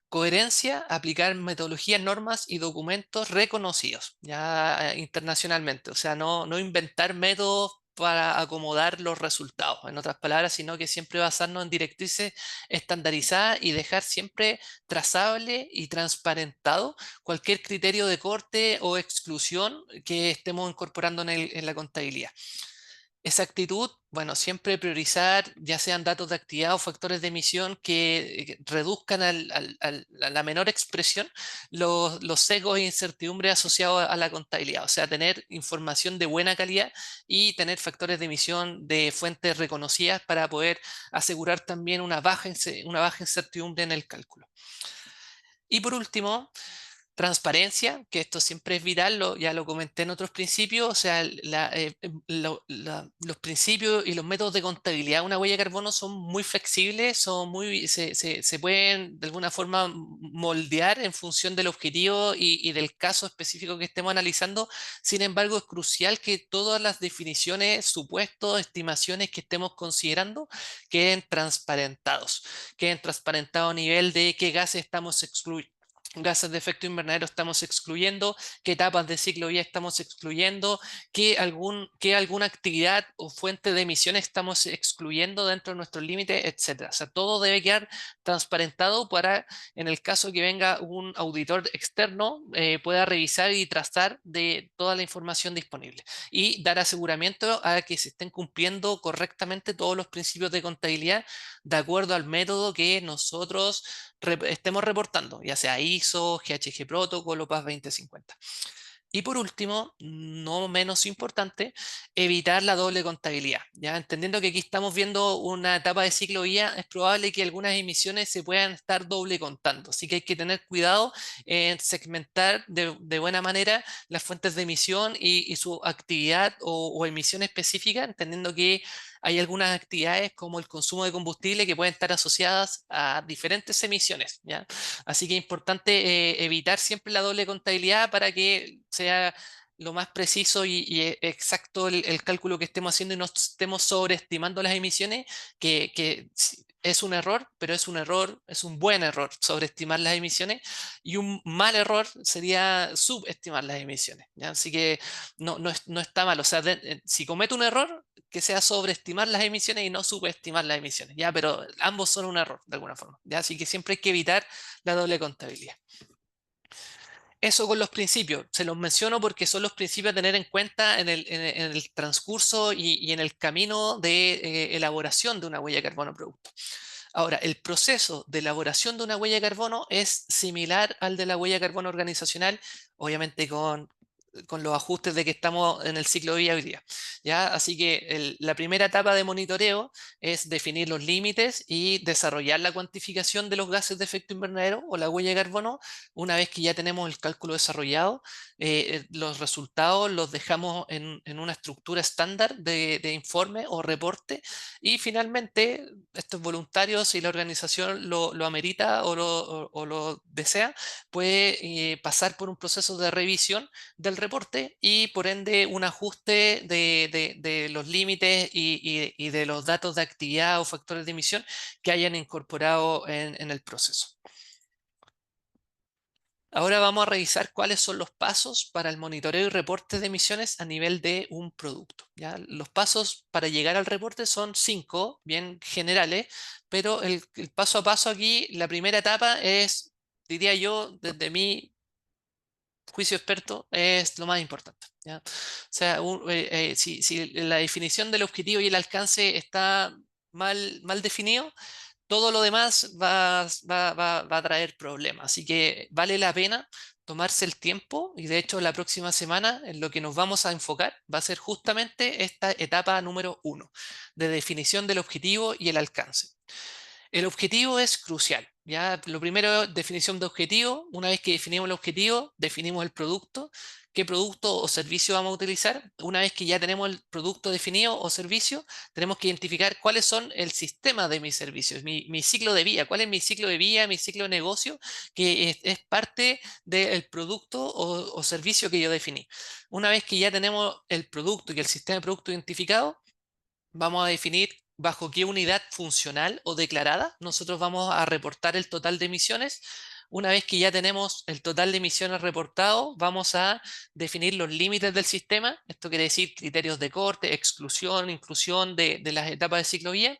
Coherencia, aplicar metodologías, normas y documentos reconocidos ya internacionalmente. O sea, no inventar métodos para acomodar los resultados, en otras palabras, sino que siempre basarnos en directrices estandarizadas y dejar siempre trazable y transparentado cualquier criterio de corte o exclusión que estemos incorporando en la contabilidad. Esa actitud, bueno, siempre priorizar, ya sean datos de actividad o factores de emisión que reduzcan a la menor expresión los sesgos e incertidumbres asociados a la contabilidad. O sea, tener información de buena calidad y tener factores de emisión de fuentes reconocidas para poder asegurar también una baja incertidumbre en el cálculo. Y por último, transparencia, que esto siempre es vital, ya lo comenté en otros principios, o sea, los principios y los métodos de contabilidad de una huella de carbono son muy flexibles, se pueden de alguna forma moldear en función del objetivo y del caso específico que estemos analizando. Sin embargo, es crucial que todas las definiciones, supuestos, estimaciones que estemos considerando queden transparentados a nivel de qué gases estamos excluyendo, gases de efecto invernadero estamos excluyendo, qué etapas de ciclo de vida estamos excluyendo, qué alguna actividad o fuente de emisiones estamos excluyendo dentro de nuestros límites, etcétera. O sea, todo debe quedar transparentado para, en el caso que venga un auditor externo, pueda revisar y trazar de toda la información disponible y dar aseguramiento a que se estén cumpliendo correctamente todos los principios de contabilidad de acuerdo al método que nosotros estemos reportando, ya sea ISO, GHG Protocol o PAS 2050. Y por último, no menos importante, evitar la doble contabilidad. Ya entendiendo que aquí estamos viendo una etapa de ciclo vida, es probable que algunas emisiones se puedan estar doble contando. Así que hay que tener cuidado en segmentar de buena manera las fuentes de emisión y su actividad o emisión específica, entendiendo que hay algunas actividades como el consumo de combustible que pueden estar asociadas a diferentes emisiones, ¿ya? Así que es importante evitar siempre la doble contabilidad para que sea lo más preciso y exacto el cálculo que estemos haciendo y no estemos sobreestimando las emisiones, que es un error, pero es un buen error sobreestimar las emisiones, y un mal error sería subestimar las emisiones, ¿ya? Así que no está mal. O sea, si cometo un error, que sea sobreestimar las emisiones y no subestimar las emisiones, ¿ya? Pero ambos son un error de alguna forma, ¿ya? Así que siempre hay que evitar la doble contabilidad. Eso con los principios, se los menciono porque son los principios a tener en cuenta en el transcurso y en el camino de elaboración de una huella de carbono producto. Ahora, el proceso de elaboración de una huella de carbono es similar al de la huella de carbono organizacional, obviamente con los ajustes de que estamos en el ciclo de vida hoy día. ¿Ya? Así que la primera etapa de monitoreo es definir los límites y desarrollar la cuantificación de los gases de efecto invernadero o la huella de carbono. Una vez que ya tenemos el cálculo desarrollado, los resultados los dejamos en una estructura estándar de informe o reporte, y finalmente, esto es voluntario, si la organización lo amerita o lo desea, puede pasar por un proceso de revisión del reporte y por ende un ajuste de los límites y de los datos de actividad o factores de emisión que hayan incorporado en el proceso. Ahora vamos a revisar cuáles son los pasos para el monitoreo y reporte de emisiones a nivel de un producto. ¿Ya? Los pasos para llegar al reporte son 5, bien generales, pero el paso a paso aquí, la primera etapa es, diría yo, desde mi juicio experto, es lo más importante. ¿Ya? O sea, si la definición del objetivo y el alcance está mal definido, todo lo demás va a traer problemas. Así que vale la pena tomarse el tiempo, y de hecho la próxima semana en lo que nos vamos a enfocar va a ser justamente esta etapa número 1, de definición del objetivo y el alcance. El objetivo es crucial. Ya, lo primero, definición de objetivo. Una vez que definimos el objetivo, definimos el producto. ¿Qué producto o servicio vamos a utilizar? Una vez que ya tenemos el producto definido o servicio, tenemos que identificar cuáles son el sistema de mis servicios, mi ciclo de vida, cuál es mi ciclo de vida, mi ciclo de negocio, que es parte del producto o servicio que yo definí. Una vez que ya tenemos el producto y el sistema de producto identificado, vamos a definir bajo qué unidad funcional o declarada nosotros vamos a reportar el total de emisiones. Una vez que ya tenemos el total de emisiones reportado, vamos a definir los límites del sistema. Esto quiere decir criterios de corte, exclusión, inclusión de las etapas de ciclo guía.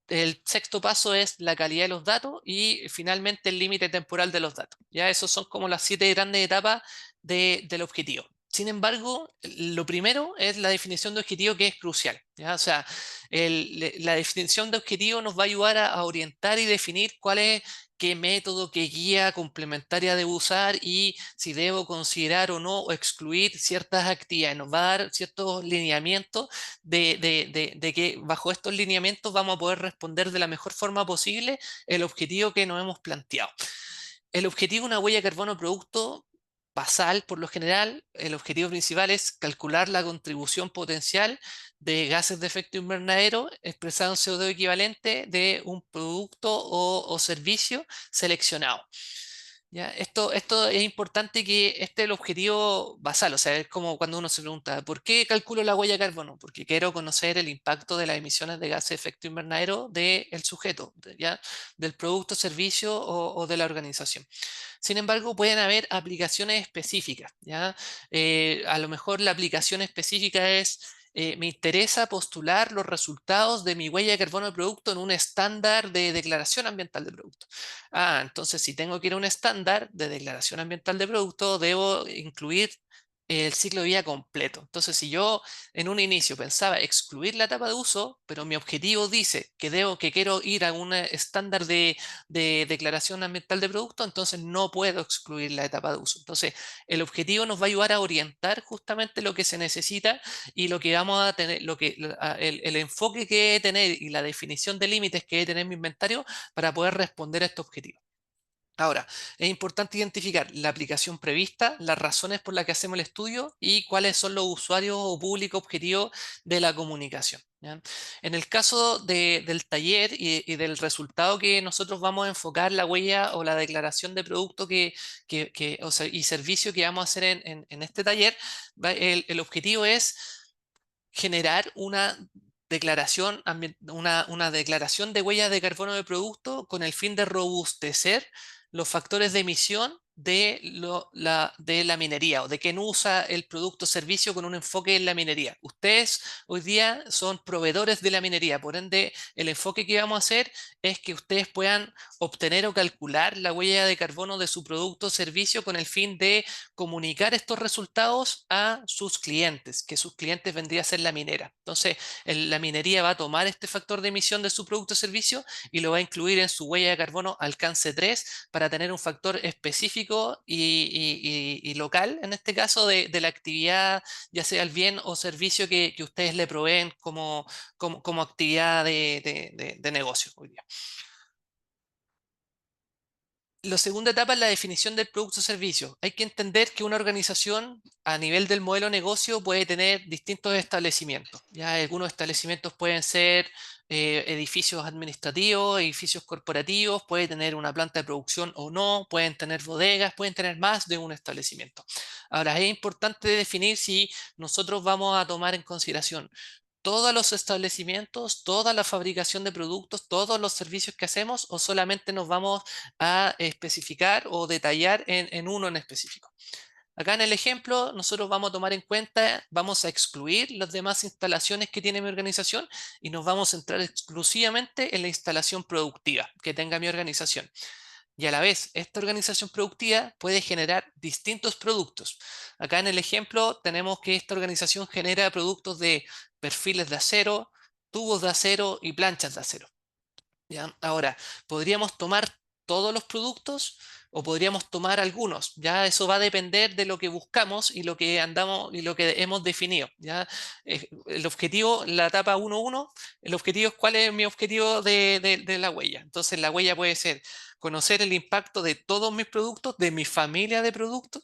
El sexto paso es la calidad de los datos y finalmente el límite temporal de los datos. Ya esos son como las 7 grandes etapas del objetivo. Sin embargo, lo primero es la definición de objetivo, que es crucial. ¿Ya? O sea, la definición de objetivo nos va a ayudar a orientar y definir cuál es, qué método, qué guía complementaria debo usar y si debo considerar o no o excluir ciertas actividades. Nos va a dar ciertos lineamientos de que bajo estos lineamientos vamos a poder responder de la mejor forma posible el objetivo que nos hemos planteado. El objetivo de una huella de carbono producto basal, por lo general, el objetivo principal es calcular la contribución potencial de gases de efecto invernadero expresado en CO2 equivalente de un producto o servicio seleccionado. ¿Ya? Esto es importante, que este es el objetivo basal. O sea, es como cuando uno se pregunta, ¿por qué calculo la huella de carbono? Porque quiero conocer el impacto de las emisiones de gases de efecto invernadero del sujeto, ¿ya? Del producto, servicio o de la organización. Sin embargo, pueden haber aplicaciones específicas, ¿ya? A lo mejor la aplicación específica es, me interesa postular los resultados de mi huella de carbono de producto en un estándar de declaración ambiental de producto. Entonces, si tengo que ir a un estándar de declaración ambiental de producto, debo incluir el ciclo de vida completo. Entonces, si yo en un inicio pensaba excluir la etapa de uso, pero mi objetivo dice que quiero ir a un estándar de declaración ambiental de producto, entonces no puedo excluir la etapa de uso. Entonces, el objetivo nos va a ayudar a orientar justamente lo que se necesita y lo que vamos a tener, el enfoque que debe tener y la definición de límites que debe tener mi inventario para poder responder a este objetivo. Ahora, es importante identificar la aplicación prevista, las razones por las que hacemos el estudio y cuáles son los usuarios o público objetivo de la comunicación. ¿Ya? En el caso del taller y del resultado que nosotros vamos a enfocar, la huella o la declaración de producto y servicio que vamos a hacer en este taller, el objetivo es generar una declaración de huellas de carbono de producto con el fin de robustecer los factores de emisión de la minería, o de quién usa el producto o servicio con un enfoque en la minería. Ustedes hoy día son proveedores de la minería, por ende el enfoque que vamos a hacer es que ustedes puedan obtener o calcular la huella de carbono de su producto o servicio con el fin de comunicar estos resultados a sus clientes, que sus clientes vendría a ser la minera. Entonces, la minería va a tomar este factor de emisión de su producto o servicio y lo va a incluir en su huella de carbono alcance 3 para tener un factor específico y local, en este caso, de la actividad, ya sea el bien o servicio que ustedes le proveen como actividad de negocio hoy día. La segunda etapa es la definición del producto o servicio. Hay que entender que una organización a nivel del modelo de negocio puede tener distintos establecimientos. Ya algunos establecimientos pueden ser edificios administrativos, edificios corporativos, puede tener una planta de producción o no, pueden tener bodegas, pueden tener más de un establecimiento. Ahora, es importante definir si nosotros vamos a tomar en consideración todos los establecimientos, toda la fabricación de productos, todos los servicios que hacemos, o solamente nos vamos a especificar o detallar en uno en específico. Acá en el ejemplo, nosotros vamos a tomar en cuenta, vamos a excluir las demás instalaciones que tiene mi organización y nos vamos a centrar exclusivamente en la instalación productiva que tenga mi organización. Y a la vez, esta organización productiva puede generar distintos productos. Acá en el ejemplo tenemos que esta organización genera productos de perfiles de acero, tubos de acero y planchas de acero. ¿Ya? Ahora, podríamos tomar todos los productos o podríamos tomar algunos. Ya eso va a depender de lo que buscamos y lo que andamos y lo que hemos definido. ¿Ya? El objetivo, la etapa 1.1, el objetivo es cuál es mi objetivo de la huella. Entonces, la huella puede ser conocer el impacto de todos mis productos, de mi familia de productos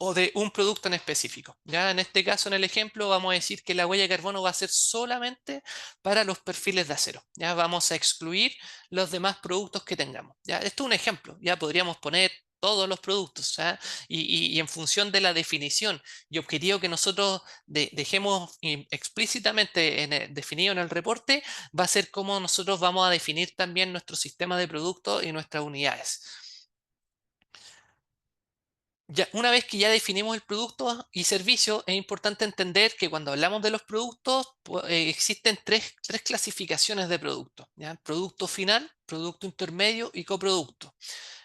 o de un producto en específico. Ya en este caso, en el ejemplo, vamos a decir que la huella de carbono va a ser solamente para los perfiles de acero. Ya vamos a excluir los demás productos que tengamos. Ya esto es un ejemplo. Ya podríamos poner todos los productos, ¿ya? Y en función de la definición y objetivo que nosotros dejemos explícitamente definido en el reporte, va a ser cómo nosotros vamos a definir también nuestro sistema de productos y nuestras unidades. Ya, una vez que ya definimos el producto y servicio, es importante entender que cuando hablamos de los productos, existen tres clasificaciones de productos, ¿ya? Producto final, producto intermedio y coproducto.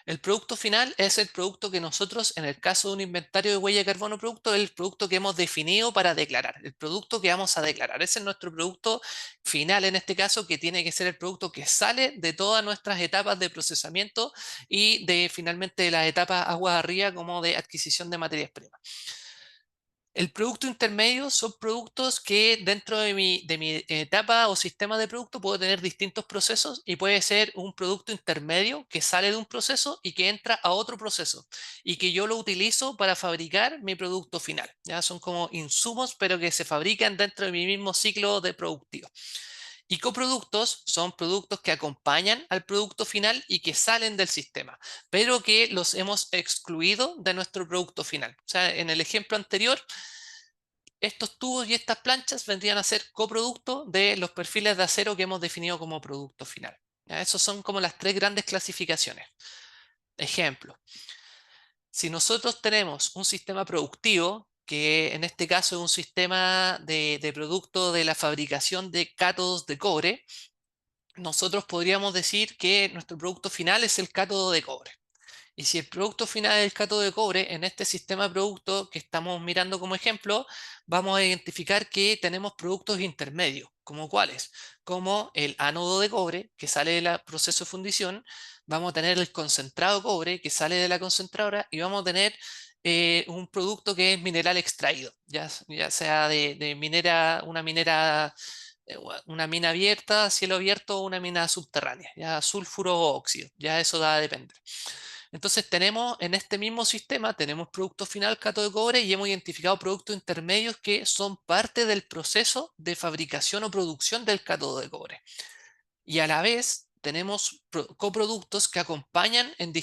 El producto final es el producto que nosotros, en el caso de un inventario de huella de carbono producto, es el producto que hemos definido para declarar, el producto que vamos a declarar. Ese es nuestro producto final en este caso, que tiene que ser el producto que sale de todas nuestras etapas de procesamiento y de finalmente de las etapas aguas arriba como de adquisición de materias primas. El producto intermedio son productos que dentro de mi etapa o sistema de producto puedo tener distintos procesos y puede ser un producto intermedio que sale de un proceso y que entra a otro proceso y que yo lo utilizo para fabricar mi producto final. ¿Ya? Son como insumos pero que se fabrican dentro de mi mismo ciclo de productivo. Y coproductos son productos que acompañan al producto final y que salen del sistema, pero que los hemos excluido de nuestro producto final. O sea, en el ejemplo anterior, estos tubos y estas planchas vendrían a ser coproductos de los perfiles de acero que hemos definido como producto final. ¿Ya? Esos son como las tres grandes clasificaciones. Ejemplo, si nosotros tenemos un sistema productivo, que en este caso es un sistema de producto de la fabricación de cátodos de cobre, nosotros podríamos decir que nuestro producto final es el cátodo de cobre. Y si el producto final es el cátodo de cobre, en este sistema de producto que estamos mirando como ejemplo, vamos a identificar que tenemos productos intermedios, como cuáles, como el ánodo de cobre, que sale del proceso de fundición, vamos a tener el concentrado de cobre, que sale de la concentradora, y vamos a tener un producto que es mineral extraído, ya sea de minera, una mina abierta, cielo abierto o una mina subterránea, ya sulfuro o óxido, ya eso va a depender. Entonces tenemos en este mismo sistema, tenemos producto final cátodo de cobre y hemos identificado productos intermedios que son parte del proceso de fabricación o producción del cátodo de cobre. Y a la vez tenemos coproductos que acompañan en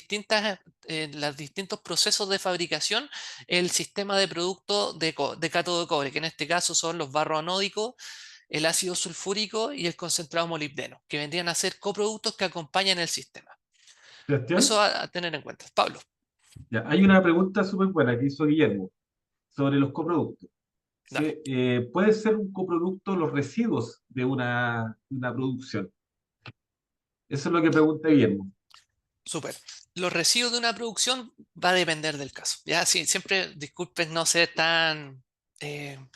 los distintos procesos de fabricación el sistema de producto de cátodo de cobre, que en este caso son los barros anódicos, el ácido sulfúrico y el concentrado molibdeno, que vendrían a ser coproductos que acompañan el sistema. Sebastián, Eso a tener en cuenta. Pablo. Ya, hay una pregunta súper buena que hizo Guillermo sobre los coproductos. Dale, ¿Puede ser un coproducto los residuos de una producción? Eso es lo que pregunta Guillermo. súper. Los residuos de una producción va a depender del caso. Ya, sí, siempre, disculpen no ser tan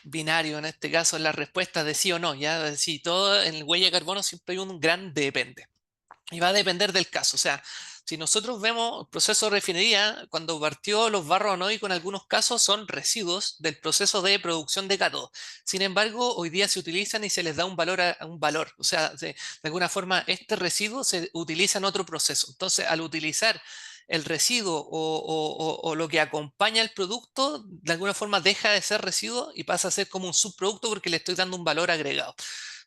binario en este caso en las respuestas de sí o no. Ya, sí, todo en huella de carbono siempre hay un gran depende. Y va a depender del caso. O sea, si nosotros vemos el proceso de refinería, cuando partió los barros anoicos en algunos casos son residuos del proceso de producción de cátodo. Sin embargo, hoy día se utilizan y se les da un valor a un valor. O sea, de alguna forma este residuo se utiliza en otro proceso. Entonces, al utilizar el residuo o lo que acompaña el producto, de alguna forma deja de ser residuo y pasa a ser como un subproducto porque le estoy dando un valor agregado.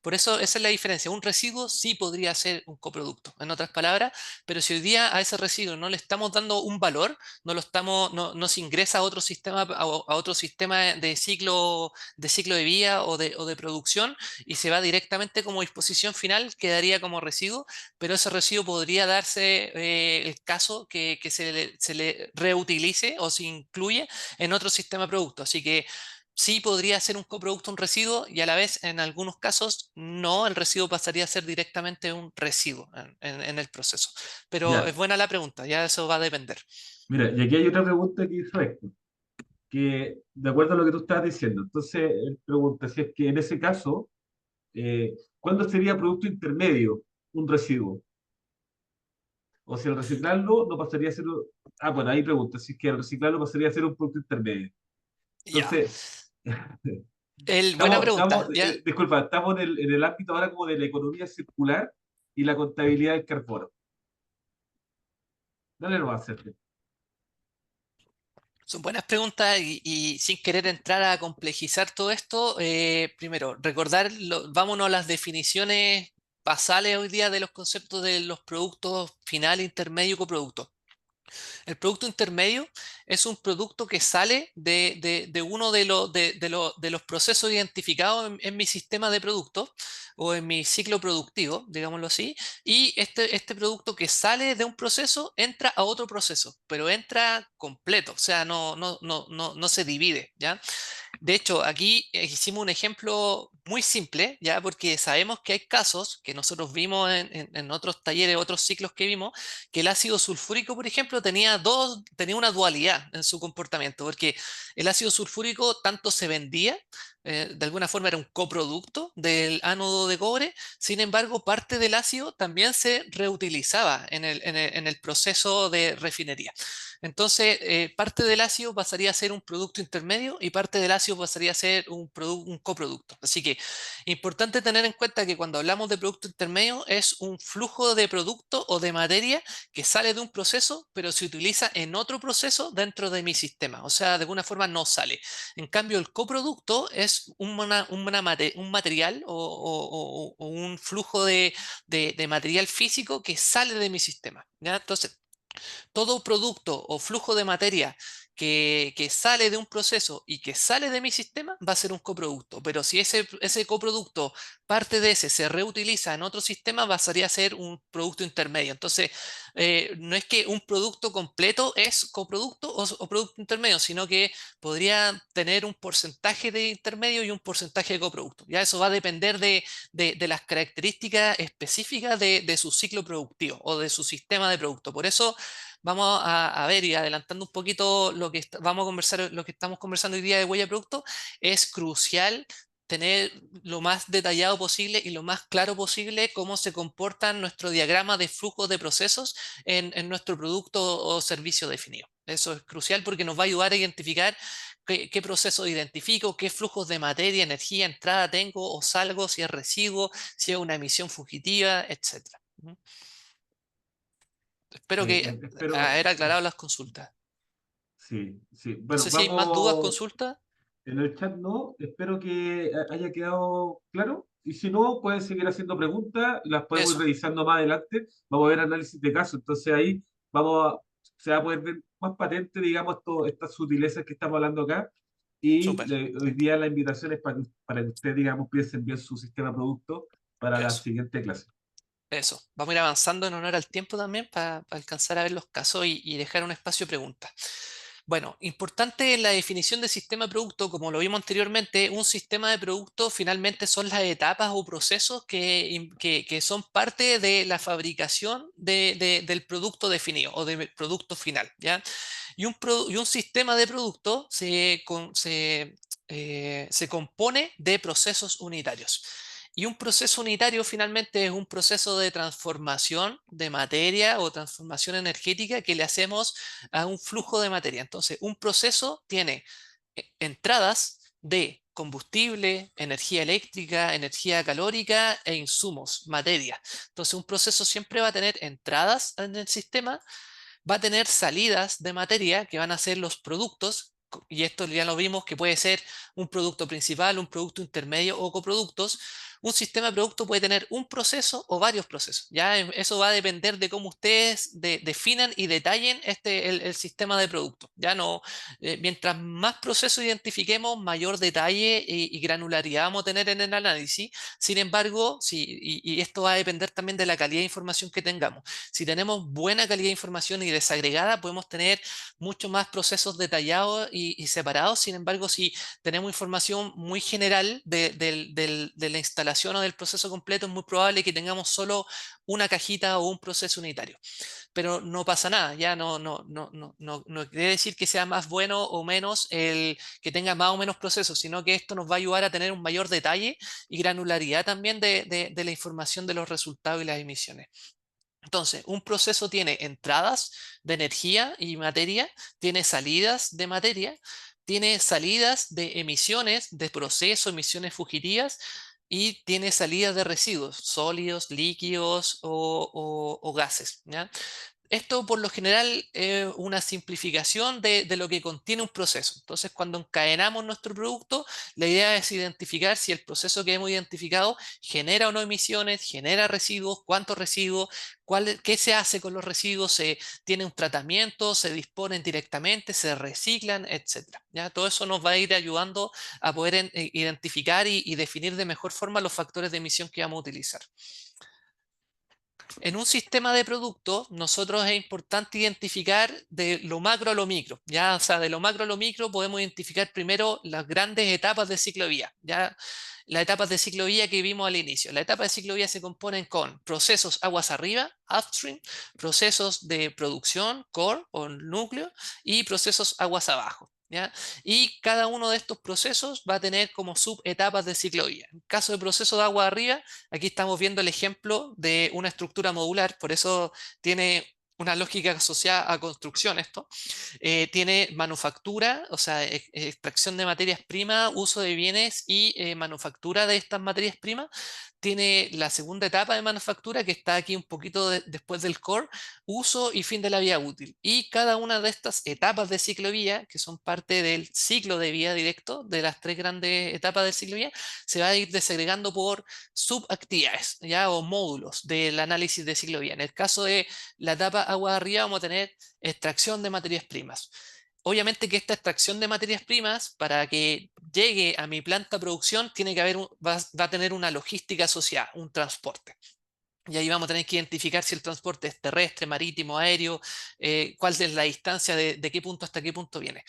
Por eso esa es la diferencia. Un residuo sí podría ser un coproducto, en otras palabras, pero si hoy día a ese residuo no le estamos dando un valor, no se ingresa a otro sistema, a otro sistema de ciclo de vida o de producción y se va directamente como disposición final, quedaría como residuo, pero ese residuo podría darse el caso que se le reutilice o se incluye en otro sistema de producto. Así que sí podría ser un coproducto un residuo y a la vez en algunos casos no, el residuo pasaría a ser directamente un residuo en el proceso. Pero es Ya, buena la pregunta, ya eso va a depender. mira, y aquí hay otra pregunta que hizo Héctor, que de acuerdo a lo que tú estabas diciendo, entonces él pregunta si es que en ese caso, ¿cuándo sería producto intermedio un residuo? O si al reciclarlo no pasaría a ser... Ah, bueno, ahí pregunta, si es que al reciclarlo pasaría a ser un producto intermedio. Ya, Entonces, buena pregunta, ya. disculpa, estamos en el ámbito ahora como de la economía circular y la contabilidad del carbono. Dale nomás, Sergio. Son buenas preguntas y sin querer entrar a complejizar todo esto, primero, recordar, vámonos a las definiciones basales hoy día de los conceptos de los productos final, intermedio y coproducto. El producto intermedio es un producto que sale de uno de los procesos identificados en mi sistema de productos o en mi ciclo productivo, digámoslo así, y este producto que sale de un proceso entra a otro proceso, pero entra completo, o sea, no se divide, ¿ya? De hecho, aquí hicimos un ejemplo muy simple, ya porque sabemos que hay casos que nosotros vimos en otros talleres, otros ciclos que vimos, que el ácido sulfúrico, por ejemplo, tenía una dualidad en su comportamiento, porque el ácido sulfúrico tanto se vendía, de alguna forma era un coproducto del ánodo de cobre, sin embargo, parte del ácido también se reutilizaba en el proceso de refinería. Entonces, parte del ácido pasaría a ser un producto intermedio y parte del ácido pasaría a ser un coproducto. Así que, importante tener en cuenta que cuando hablamos de producto intermedio es un flujo de producto o de materia que sale de un proceso, pero se utiliza en otro proceso dentro de mi sistema. O sea, de alguna forma no sale. En cambio, el coproducto es un material o un flujo de material físico que sale de mi sistema. ¿Ya? Entonces, todo producto o flujo de materia que sale de un proceso y que sale de mi sistema va a ser un coproducto. Pero si ese coproducto, parte de ese, se reutiliza en otro sistema, pasaría a ser un producto intermedio. Entonces, no es que un producto completo es coproducto o producto intermedio, sino que podría tener un porcentaje de intermedio y un porcentaje de coproducto. Ya eso va a depender de las características específicas de su ciclo productivo o de su sistema de producto. Por eso vamos a ver y adelantando un poquito lo que vamos a conversar, lo que estamos conversando hoy día de huella de producto, es crucial tener lo más detallado posible y lo más claro posible cómo se comporta nuestro diagrama de flujo de procesos en nuestro producto o servicio definido. Eso es crucial porque nos va a ayudar a identificar qué proceso identifico, qué flujos de materia, energía, entrada tengo o salgo, si es residuo, si es una emisión fugitiva, etcétera. Espero que Espero, haber aclarado las consultas. sí, sí. No Bueno, sé si hay más dudas, vamos, consultas. en el chat no, espero que haya quedado claro. Y si no, pueden seguir haciendo preguntas, las podemos ir Eso, revisando más adelante. Vamos a ver análisis de caso, entonces ahí se va a poder ver más patente, digamos, estas sutilezas que estamos hablando acá. Y súper. hoy día la invitación es para que ustedes, digamos, piensen bien su sistema de producto para la Eso. siguiente clase. Eso, vamos a ir avanzando en honor al tiempo también para alcanzar a ver los casos y dejar un espacio de preguntas. Bueno, importante en la definición de sistema de producto, como lo vimos anteriormente, un sistema de producto finalmente son las etapas o procesos que son parte de la fabricación del producto definido o del producto final, ¿ya? Y un sistema de producto se compone de procesos unitarios. Y un proceso unitario finalmente es un proceso de transformación de materia o transformación energética que le hacemos a un flujo de materia. Entonces, un proceso tiene entradas de combustible, energía eléctrica, energía calórica e insumos, materia. Entonces, un proceso siempre va a tener entradas en el sistema, va a tener salidas de materia que van a ser los productos, y esto ya lo vimos que puede ser un producto principal, un producto intermedio o coproductos. Un sistema de producto puede tener un proceso o varios procesos. Ya eso va a depender de cómo ustedes definan y detallen el sistema de producto. Ya no, mientras más procesos identifiquemos, mayor detalle y granularidad vamos a tener en el análisis. Sin embargo, y esto va a depender también de la calidad de información que tengamos. Si tenemos buena calidad de información y desagregada, podemos tener mucho más procesos detallados y separados. Sin embargo, si tenemos información muy general de la instalación o del proceso completo, es muy probable que tengamos solo una cajita o un proceso unitario. Pero no pasa nada, ya no quiere decir que sea más bueno o menos el que tenga más o menos procesos, sino que esto nos va a ayudar a tener un mayor detalle y granularidad también de la información de los resultados y las emisiones. Entonces, un proceso tiene entradas de energía y materia, tiene salidas de materia, tiene salidas de emisiones de proceso, emisiones fugitivas, y tiene salidas de residuos, sólidos, líquidos o gases, ¿ya? Esto por lo general es una simplificación de lo que contiene un proceso. Entonces, cuando encadenamos nuestro producto, la idea es identificar si el proceso que hemos identificado genera o no emisiones, genera residuos, cuántos residuos, qué se hace con los residuos, se tiene un tratamiento, se disponen directamente, se reciclan, etcétera. ¿Ya? Todo eso nos va a ir ayudando a poder identificar y definir de mejor forma los factores de emisión que vamos a utilizar. En un sistema de productos, nosotros es importante identificar de lo macro a lo micro, ¿ya? O sea, de lo macro a lo micro podemos identificar primero las grandes etapas de ciclo de vida, ¿ya? Las etapas de ciclo de vida que vimos al inicio. La etapa de ciclo de vida se componen con procesos aguas arriba, upstream, procesos de producción, core o núcleo, y procesos aguas abajo, ¿ya? Y cada uno de estos procesos va a tener como subetapas de ciclo de vida. En caso de proceso de agua arriba, aquí estamos viendo el ejemplo de una estructura modular, por eso tiene una lógica asociada a construcción esto. Tiene manufactura, o sea, extracción de materias primas, uso de bienes y manufactura de estas materias primas. Tiene la segunda etapa de manufactura que está aquí un poquito después del core, uso y fin de la vida útil. Y cada una de estas etapas de ciclo de vida, que son parte del ciclo de vida directo, de las tres grandes etapas del ciclo de vida, se va a ir desagregando por subactividades, ¿ya? O módulos del análisis de ciclo de vida. En el caso de la etapa agua de arriba vamos a tener extracción de materias primas. Obviamente que esta extracción de materias primas, para que llegue a mi planta de producción, tiene que haber va a tener una logística asociada, un transporte. Y ahí vamos a tener que identificar si el transporte es terrestre, marítimo, aéreo, cuál es la distancia de qué punto hasta qué punto viene.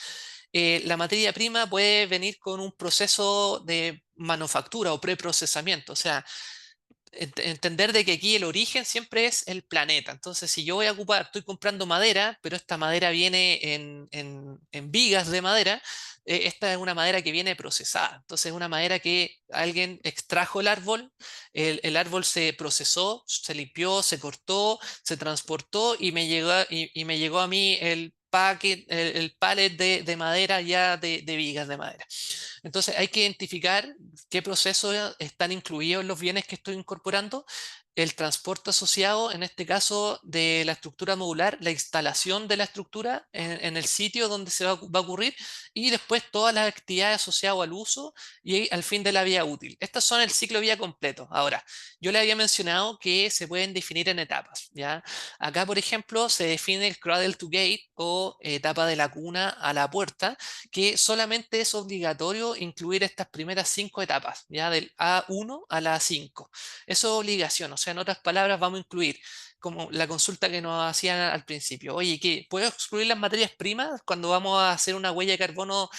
La materia prima puede venir con un proceso de manufactura o preprocesamiento, o sea, entender de que aquí el origen siempre es el planeta. Entonces, si yo voy a ocupar, estoy comprando madera, pero esta madera viene en vigas de madera, esta es una madera que viene procesada. Entonces, es una madera que alguien extrajo el árbol, el árbol se procesó, se limpió, se cortó, se transportó y me llegó a mí el paquete, el pallet de madera ya de vigas de madera. Entonces hay que identificar qué procesos están incluidos en los bienes que estoy incorporando, el transporte asociado, en este caso de la estructura modular, la instalación de la estructura en el sitio donde se va a ocurrir, y después todas las actividades asociadas al uso y al fin de la vida útil. Estos son el ciclo de vida completo. Ahora, yo le había mencionado que se pueden definir en etapas, ¿ya? Acá, por ejemplo, se define el cradle to gate o etapa de la cuna a la puerta, que solamente es obligatorio incluir estas primeras 5 etapas, ya del A1 a la A5. Eso es obligación, o sea, sea, en otras palabras, vamos a incluir, como la consulta que nos hacían al principio, oye, ¿qué, ¿puedo excluir las materias primas cuando vamos a hacer una huella de carbono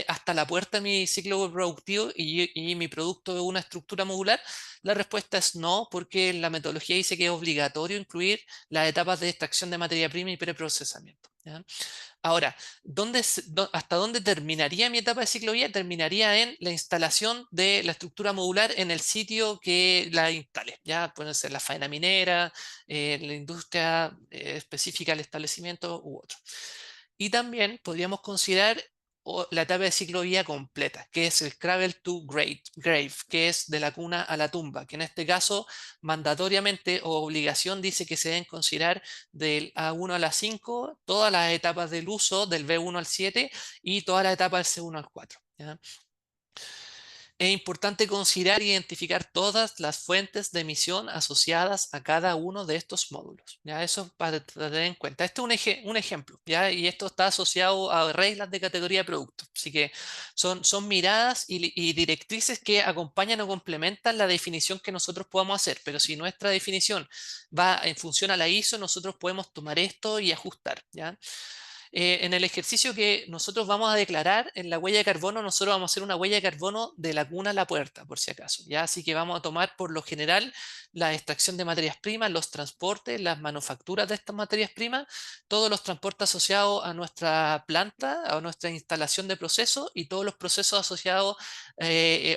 hasta la puerta de mi ciclo productivo y mi producto es una estructura modular? La respuesta es no, porque la metodología dice que es obligatorio incluir las etapas de extracción de materia prima y preprocesamiento, ¿ya? Ahora, ¿hasta dónde terminaría mi etapa de ciclo vida? Terminaría en la instalación de la estructura modular en el sitio que la instale. Ya puede ser la faena minera, la industria específica del establecimiento u otro. Y también podríamos considerar la etapa de ciclo de vida completa, que es el cradle to grave, que es de la cuna a la tumba, que en este caso mandatoriamente o obligación dice que se deben considerar del A1 a la 5 todas las etapas del uso del B1 al 7 y toda la etapa del C1 al 4. ¿Ya? Es importante considerar e identificar todas las fuentes de emisión asociadas a cada uno de estos módulos. ¿Ya? Eso para tener en cuenta. Este es un ejemplo, ¿ya? Y esto está asociado a reglas de categoría de productos. Así que son miradas y directrices que acompañan o complementan la definición que nosotros podamos hacer. Pero si nuestra definición va en función a la ISO, nosotros podemos tomar esto y ajustar, ¿ya? En el ejercicio que nosotros vamos a declarar en la huella de carbono, nosotros vamos a hacer una huella de carbono de la cuna a la puerta, por si acaso, ¿ya? Así que vamos a tomar por lo general la extracción de materias primas, los transportes, las manufacturas de estas materias primas, todos los transportes asociados a nuestra planta, a nuestra instalación de procesos y todos los procesos asociados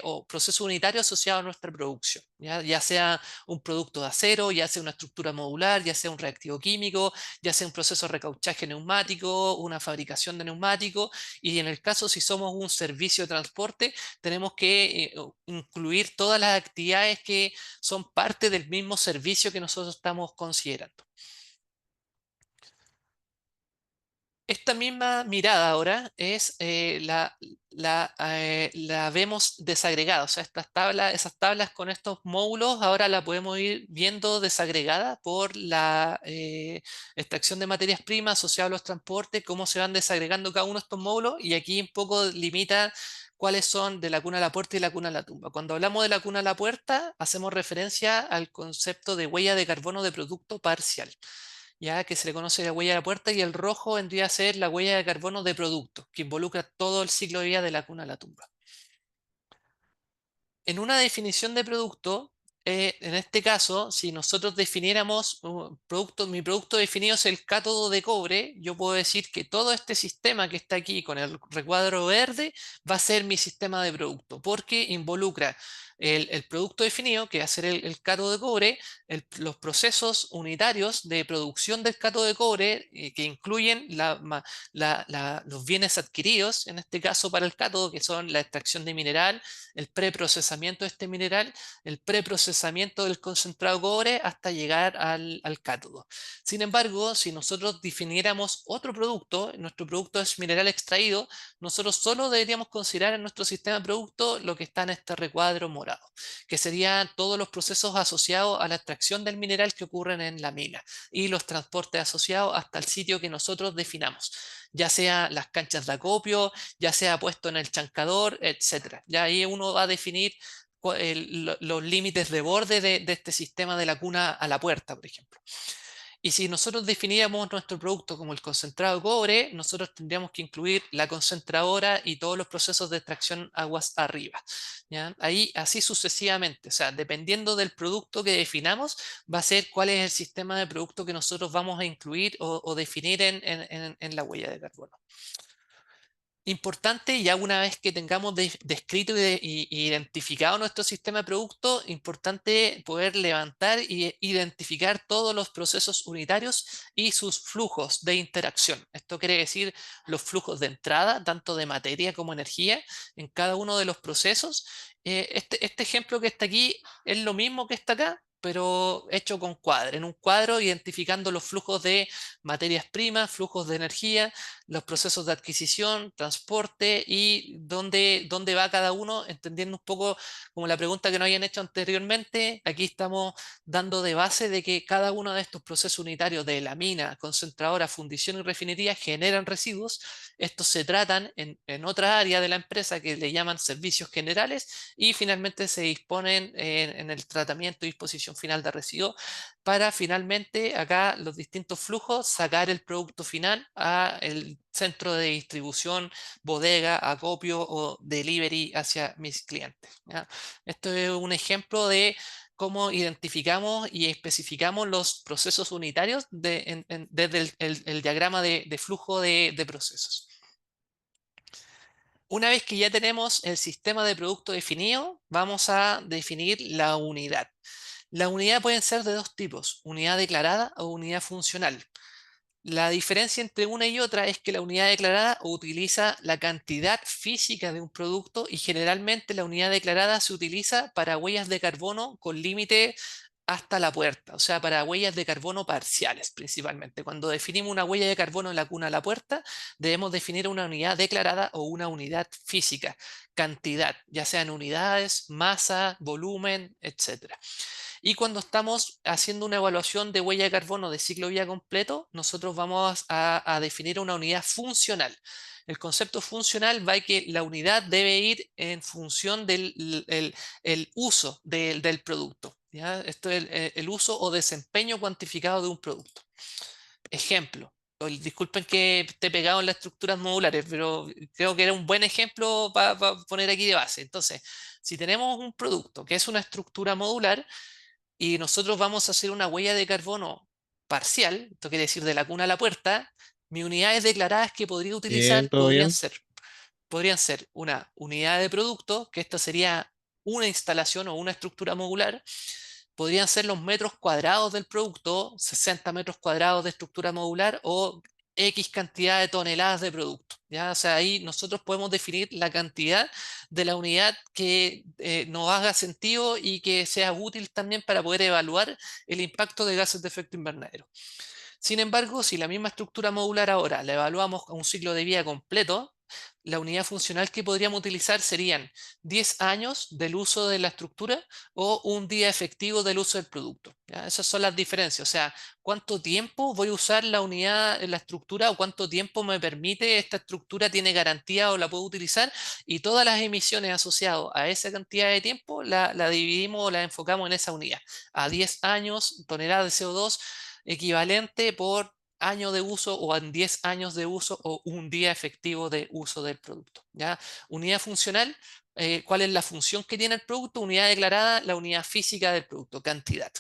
o procesos unitarios asociados a nuestra producción, ¿ya? Ya sea un producto de acero, ya sea una estructura modular, ya sea un reactivo químico, ya sea un proceso de recauchaje neumático, una fabricación de neumáticos, y en el caso si somos un servicio de transporte, tenemos que incluir todas las actividades que son parte del mismo servicio que nosotros estamos considerando. Esta misma mirada ahora es la vemos desagregada, o sea, esas tablas con estos módulos ahora la podemos ir viendo desagregada por la extracción de materias primas asociada a los transportes, cómo se van desagregando cada uno de estos módulos, y aquí un poco limita cuáles son de la cuna a la puerta y la cuna a la tumba. Cuando hablamos de la cuna a la puerta, hacemos referencia al concepto de huella de carbono de producto parcial, ya que se le conoce la huella de la puerta, y el rojo vendría a ser la huella de carbono de producto, que involucra todo el ciclo de vida de la cuna a la tumba. En una definición de producto, en este caso, si nosotros definiéramos mi producto definido es el cátodo de cobre, yo puedo decir que todo este sistema que está aquí con el recuadro verde va a ser mi sistema de producto, porque involucra el producto definido, que va a ser el cátodo de cobre, los procesos unitarios de producción del cátodo de cobre, que incluyen los bienes adquiridos, en este caso para el cátodo, que son la extracción de mineral, el preprocesamiento de este mineral, el preprocesamiento del concentrado de cobre hasta llegar al cátodo. Sin embargo, si nosotros definiéramos otro producto, nuestro producto es mineral extraído, nosotros solo deberíamos considerar en nuestro sistema de producto lo que está en este recuadro morado, que serían todos los procesos asociados a la extracción del mineral que ocurren en la mina y los transportes asociados hasta el sitio que nosotros definamos, ya sea las canchas de acopio, ya sea puesto en el chancador, etcétera. Ya ahí uno va a definir los límites de borde de este sistema de la cuna a la puerta, por ejemplo. Y si nosotros definiríamos nuestro producto como el concentrado de cobre, nosotros tendríamos que incluir la concentradora y todos los procesos de extracción aguas arriba, ¿ya? Ahí así sucesivamente, o sea, dependiendo del producto que definamos, va a ser cuál es el sistema de producto que nosotros vamos a incluir o definir en la huella de carbono. Importante, ya una vez que tengamos descrito y identificado nuestro sistema de producto, importante poder levantar e identificar todos los procesos unitarios y sus flujos de interacción. Esto quiere decir los flujos de entrada, tanto de materia como energía, en cada uno de los procesos. Este ejemplo que está aquí es lo mismo que está acá, pero hecho con cuadro, en un cuadro identificando los flujos de materias primas, flujos de energía, los procesos de adquisición, transporte y dónde va cada uno, entendiendo un poco como la pregunta que nos habían hecho anteriormente. Aquí estamos dando de base de que cada uno de estos procesos unitarios de la mina, concentradora, fundición y refinería generan residuos. Estos se tratan en otra área de la empresa que le llaman servicios generales y finalmente se disponen en el tratamiento y disposición disposición final de residuos, para finalmente acá los distintos flujos sacar el producto final al centro de distribución, bodega, acopio o delivery hacia mis clientes, ¿ya? Esto es un ejemplo de cómo identificamos y especificamos los procesos unitarios desde el diagrama de flujo de procesos. Una vez que ya tenemos el sistema de producto definido, vamos a definir la unidad. La unidad pueden ser de dos tipos, unidad declarada o unidad funcional. La diferencia entre una y otra es que la unidad declarada utiliza la cantidad física de un producto y generalmente la unidad declarada se utiliza para huellas de carbono con límite hasta la puerta, o sea, para huellas de carbono parciales principalmente. Cuando definimos una huella de carbono en la cuna a la puerta, debemos definir una unidad declarada o una unidad física, cantidad, ya sea en unidades, masa, volumen, etc. Y cuando estamos haciendo una evaluación de huella de carbono de ciclo de vida completo, nosotros vamos a definir una unidad funcional. El concepto funcional va a que la unidad debe ir en función del el uso del producto, ¿ya? Esto es el uso o desempeño cuantificado de un producto. Ejemplo. Disculpen que esté pegado en las estructuras modulares, pero creo que era un buen ejemplo para poner aquí de base. Entonces, si tenemos un producto que es una estructura modular, y nosotros vamos a hacer una huella de carbono parcial, esto quiere decir de la cuna a la puerta, mis unidades declaradas que podría Bien, utilizar todo bien. podrían ser una unidad de producto, que esto sería una instalación o una estructura modular, podrían ser los metros cuadrados del producto, 60 metros cuadrados de estructura modular o X cantidad de toneladas de producto, ¿ya? O sea, ahí nosotros podemos definir la cantidad de la unidad que nos haga sentido y que sea útil también para poder evaluar el impacto de gases de efecto invernadero. Sin embargo, si la misma estructura modular ahora la evaluamos a un ciclo de vida completo, la unidad funcional que podríamos utilizar serían 10 años del uso de la estructura o un día efectivo del uso del producto, ¿ya? Esas son las diferencias, o sea, cuánto tiempo voy a usar la unidad, la estructura, o cuánto tiempo me permite esta estructura, tiene garantía o la puedo utilizar, y todas las emisiones asociadas a esa cantidad de tiempo la dividimos o la enfocamos en esa unidad. A 10 años, toneladas de CO2 equivalente por año de uso o en 10 años de uso o un día efectivo de uso del producto, ¿ya? Unidad funcional, ¿cuál es la función que tiene el producto? Unidad declarada, la unidad física del producto, cantidad.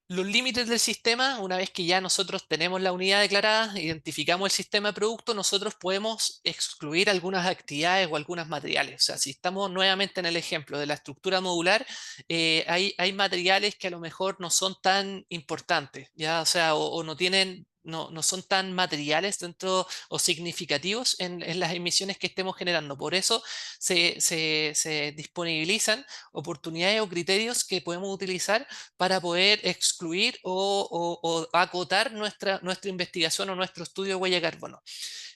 Los límites del sistema, una vez que ya nosotros tenemos la unidad declarada, identificamos el sistema de producto, nosotros podemos excluir algunas actividades o algunos materiales. O sea, si estamos nuevamente en el ejemplo de la estructura modular, hay materiales que a lo mejor no son tan importantes, ¿ya? O sea, o no tienen... No son tan materiales dentro o significativos en las emisiones que estemos generando. Por eso se disponibilizan oportunidades o criterios que podemos utilizar para poder excluir o acotar nuestra investigación o nuestro estudio de huella de carbono.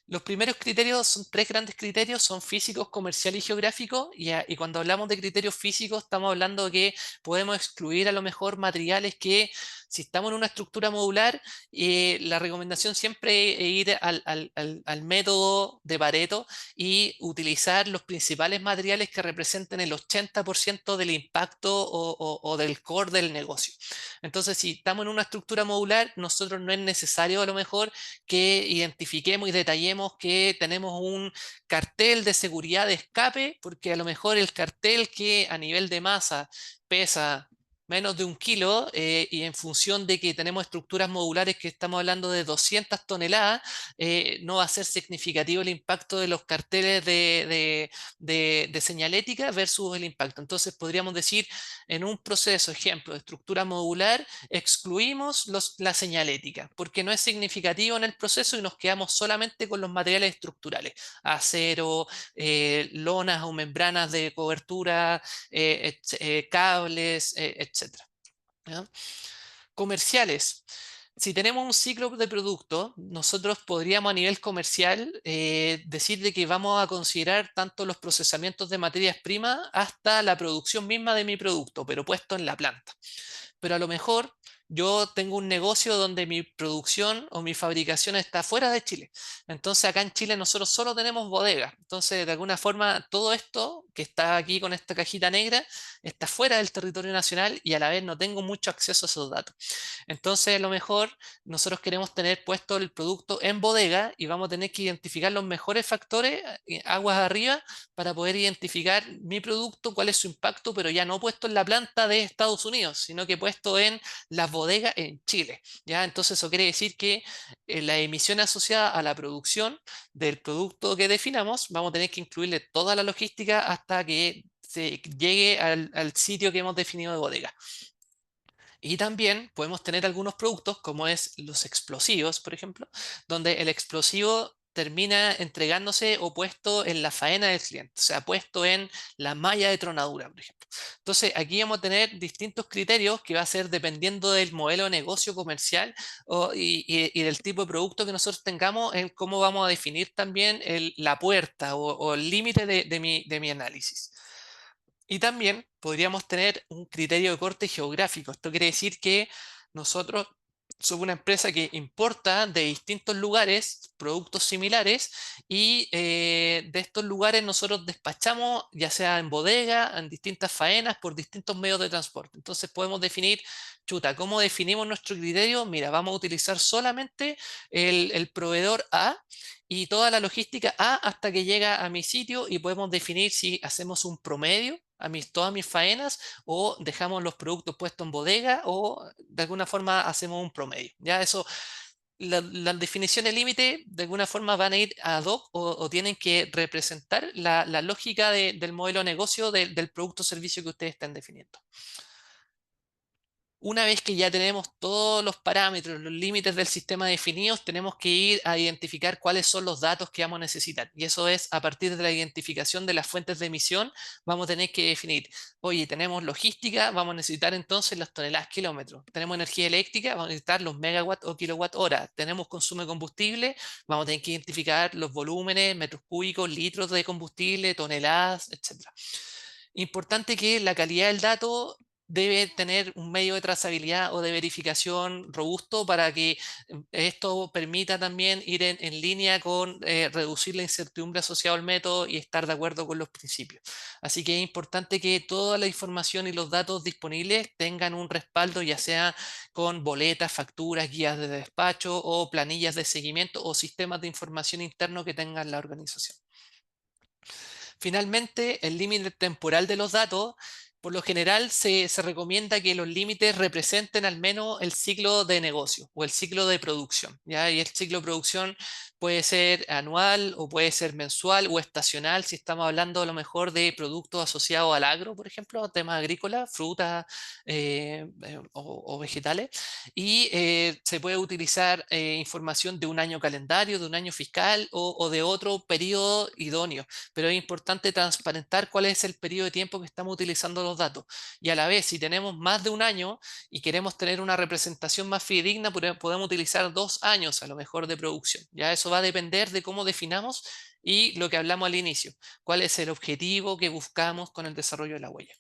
Los primeros criterios son tres grandes criterios, son físicos, comercial y geográfico, y cuando hablamos de criterios físicos estamos hablando de que podemos excluir a lo mejor materiales que, si estamos en una estructura modular, la recomendación siempre es ir al método de Pareto y utilizar los principales materiales que representen el 80% del impacto o del core del negocio. Entonces, si estamos en una estructura modular, nosotros no es necesario a lo mejor que identifiquemos y detallemos que tenemos un cartel de seguridad de escape, porque a lo mejor el cartel que a nivel de masa pesa menos de 1 kilo, y en función de que tenemos estructuras modulares que estamos hablando de 200 toneladas, no va a ser significativo el impacto de los carteles de señalética versus el impacto. Entonces podríamos decir, en un proceso, ejemplo, de estructura modular, excluimos la señalética porque no es significativo en el proceso y nos quedamos solamente con los materiales estructurales, acero, lonas o membranas de cobertura, cables, etcétera, ¿ya? Comerciales. Si tenemos un ciclo de producto, nosotros podríamos a nivel comercial decir de que vamos a considerar tanto los procesamientos de materias primas hasta la producción misma de mi producto, pero puesto en la planta. Pero a lo mejor yo tengo un negocio donde mi producción o mi fabricación está fuera de Chile. Entonces acá en Chile nosotros solo tenemos bodegas. Entonces de alguna forma todo esto que está aquí con esta cajita negra, está fuera del territorio nacional y a la vez no tengo mucho acceso a esos datos. Entonces, a lo mejor nosotros queremos tener puesto el producto en bodega y vamos a tener que identificar los mejores factores aguas arriba para poder identificar mi producto, cuál es su impacto, pero ya no puesto en la planta de Estados Unidos, sino que puesto en las bodegas en Chile. ¿Ya? Entonces, eso quiere decir que la emisión asociada a la producción del producto que definamos, vamos a tener que incluirle toda la logística hasta que se llegue al sitio que hemos definido de bodega. Y también podemos tener algunos productos como es los explosivos, por ejemplo, donde el explosivo termina entregándose o puesto en la faena del cliente, o sea, puesto en la malla de tronadura, por ejemplo. Entonces, aquí vamos a tener distintos criterios que va a ser dependiendo del modelo de negocio comercial y del tipo de producto que nosotros tengamos, en cómo vamos a definir también la puerta o el límite de mi análisis. Y también podríamos tener un criterio de corte geográfico. Esto quiere decir que nosotros somos una empresa que importa de distintos lugares productos similares y de estos lugares nosotros despachamos ya sea en bodega, en distintas faenas, por distintos medios de transporte. Entonces podemos definir, chuta, ¿cómo definimos nuestro criterio? Mira, vamos a utilizar solamente el proveedor A y toda la logística A hasta que llega a mi sitio y podemos definir si hacemos un promedio a todas mis faenas o dejamos los productos puestos en bodega o de alguna forma hacemos un promedio. Ya eso, las definiciones límite de alguna forma van a ir ad hoc o tienen que representar la lógica del modelo de negocio del producto o servicio que ustedes están definiendo. Una vez que ya tenemos todos los parámetros, los límites del sistema definidos, tenemos que ir a identificar cuáles son los datos que vamos a necesitar. Y eso es a partir de la identificación de las fuentes de emisión, vamos a tener que definir, oye, tenemos logística, vamos a necesitar entonces las toneladas kilómetros. Tenemos energía eléctrica, vamos a necesitar los megawatt o kilowatt hora. Tenemos consumo de combustible, vamos a tener que identificar los volúmenes, metros cúbicos, litros de combustible, toneladas, etc. Importante que la calidad del dato debe tener un medio de trazabilidad o de verificación robusto para que esto permita también ir en línea con reducir la incertidumbre asociada al método y estar de acuerdo con los principios. Así que es importante que toda la información y los datos disponibles tengan un respaldo, ya sea con boletas, facturas, guías de despacho o planillas de seguimiento o sistemas de información interno que tengan la organización. Finalmente, el límite temporal de los datos, por lo general se recomienda que los límites representen al menos el ciclo de negocio o el ciclo de producción, ¿ya? Y el ciclo de producción puede ser anual o puede ser mensual o estacional si estamos hablando a lo mejor de productos asociados al agro, por ejemplo, temas agrícolas, frutas o vegetales. Y se puede utilizar información de un año calendario, de un año fiscal o de otro periodo idóneo, pero es importante transparentar cuál es el periodo de tiempo que estamos utilizando los datos. Y a la vez, si tenemos más de un año y queremos tener una representación más fidedigna, podemos utilizar 2 años a lo mejor de producción. Ya eso va a depender de cómo definamos y lo que hablamos al inicio, cuál es el objetivo que buscamos con el desarrollo de la huella.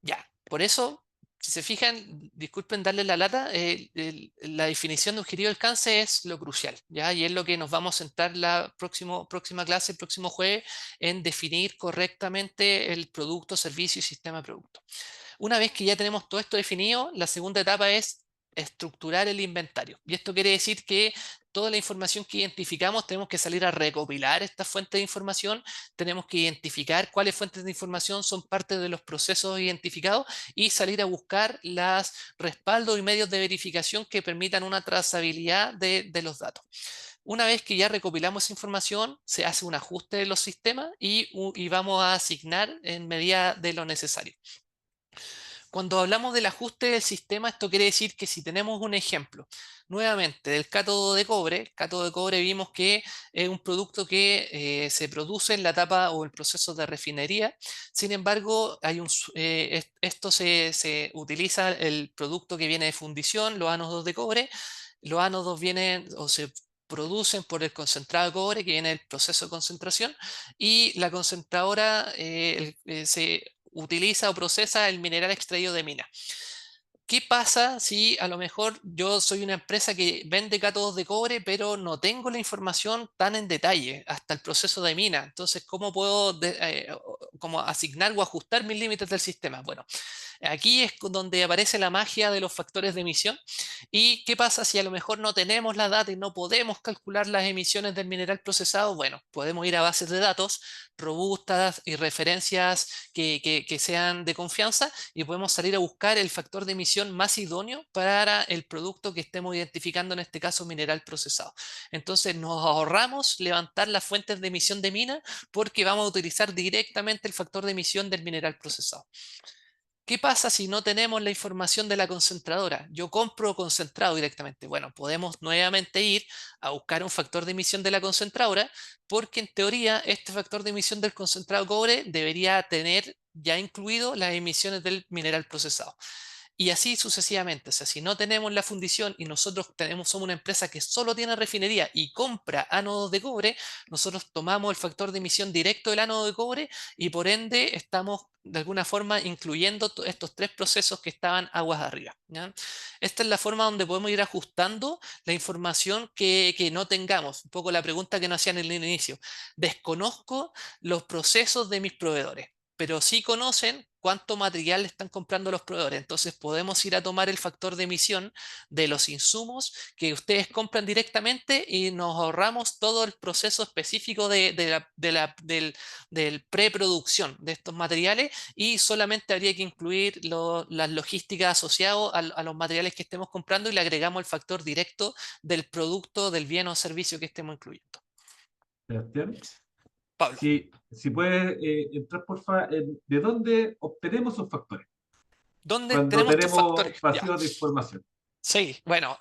Ya, por eso, si se fijan, disculpen darle la lata, la definición de objetivo de alcance es lo crucial, ¿ya? Y es lo que nos vamos a centrar la próxima clase, el próximo jueves, en definir correctamente el producto, servicio y sistema de producto. Una vez que ya tenemos todo esto definido, la segunda etapa es estructurar el inventario. Y esto quiere decir que toda la información que identificamos tenemos que salir a recopilar estas fuentes de información, tenemos que identificar cuáles fuentes de información son parte de los procesos identificados y salir a buscar los respaldos y medios de verificación que permitan una trazabilidad de los datos. Una vez que ya recopilamos esa información, se hace un ajuste de los sistemas y vamos a asignar en medida de lo necesario. Cuando hablamos del ajuste del sistema, esto quiere decir que si tenemos un ejemplo, nuevamente, del cátodo de cobre, el cátodo de cobre vimos que es un producto que se produce en la etapa o el proceso de refinería, sin embargo, esto se utiliza el producto que viene de fundición, los ánodos de cobre, los ánodos vienen o se producen por el concentrado de cobre que viene del proceso de concentración y la concentradora se utiliza o procesa el mineral extraído de mina. ¿Qué pasa si a lo mejor yo soy una empresa que vende cátodos de cobre, pero no tengo la información tan en detalle hasta el proceso de mina? Entonces, ¿cómo puedo como asignar o ajustar mis límites del sistema? Bueno, aquí es donde aparece la magia de los factores de emisión. ¿Y qué pasa si a lo mejor no tenemos la data y no podemos calcular las emisiones del mineral procesado? Bueno, podemos ir a bases de datos robustas y referencias que sean de confianza y podemos salir a buscar el factor de emisión más idóneo para el producto que estemos identificando, en este caso mineral procesado. Entonces nos ahorramos levantar las fuentes de emisión de mina porque vamos a utilizar directamente el factor de emisión del mineral procesado. ¿Qué pasa si no tenemos la información de la concentradora? Yo compro concentrado directamente. Bueno, podemos nuevamente ir a buscar un factor de emisión de la concentradora, porque en teoría este factor de emisión del concentrado de cobre debería tener ya incluido las emisiones del mineral procesado. Y así sucesivamente. O sea, si no tenemos la fundición y nosotros somos una empresa que solo tiene refinería y compra ánodos de cobre, nosotros tomamos el factor de emisión directo del ánodo de cobre y por ende estamos de alguna forma incluyendo estos tres procesos que estaban aguas arriba, ¿ya? Esta es la forma donde podemos ir ajustando la información que no tengamos. Un poco la pregunta que nos hacían en el inicio. Desconozco los procesos de mis proveedores, pero sí conocen cuánto material están comprando los proveedores. Entonces podemos ir a tomar el factor de emisión de los insumos que ustedes compran directamente y nos ahorramos todo el proceso específico del preproducción de estos materiales y solamente habría que incluir las logísticas asociadas a los materiales que estemos comprando y le agregamos el factor directo del producto, del bien o servicio que estemos incluyendo. Sebastián, Pablo. si puedes entrar, porfa, ¿de dónde obtenemos esos factores? ¿Dónde Cuando tenemos estos tenemos factores? Ya. vacíos de información. Sí, bueno,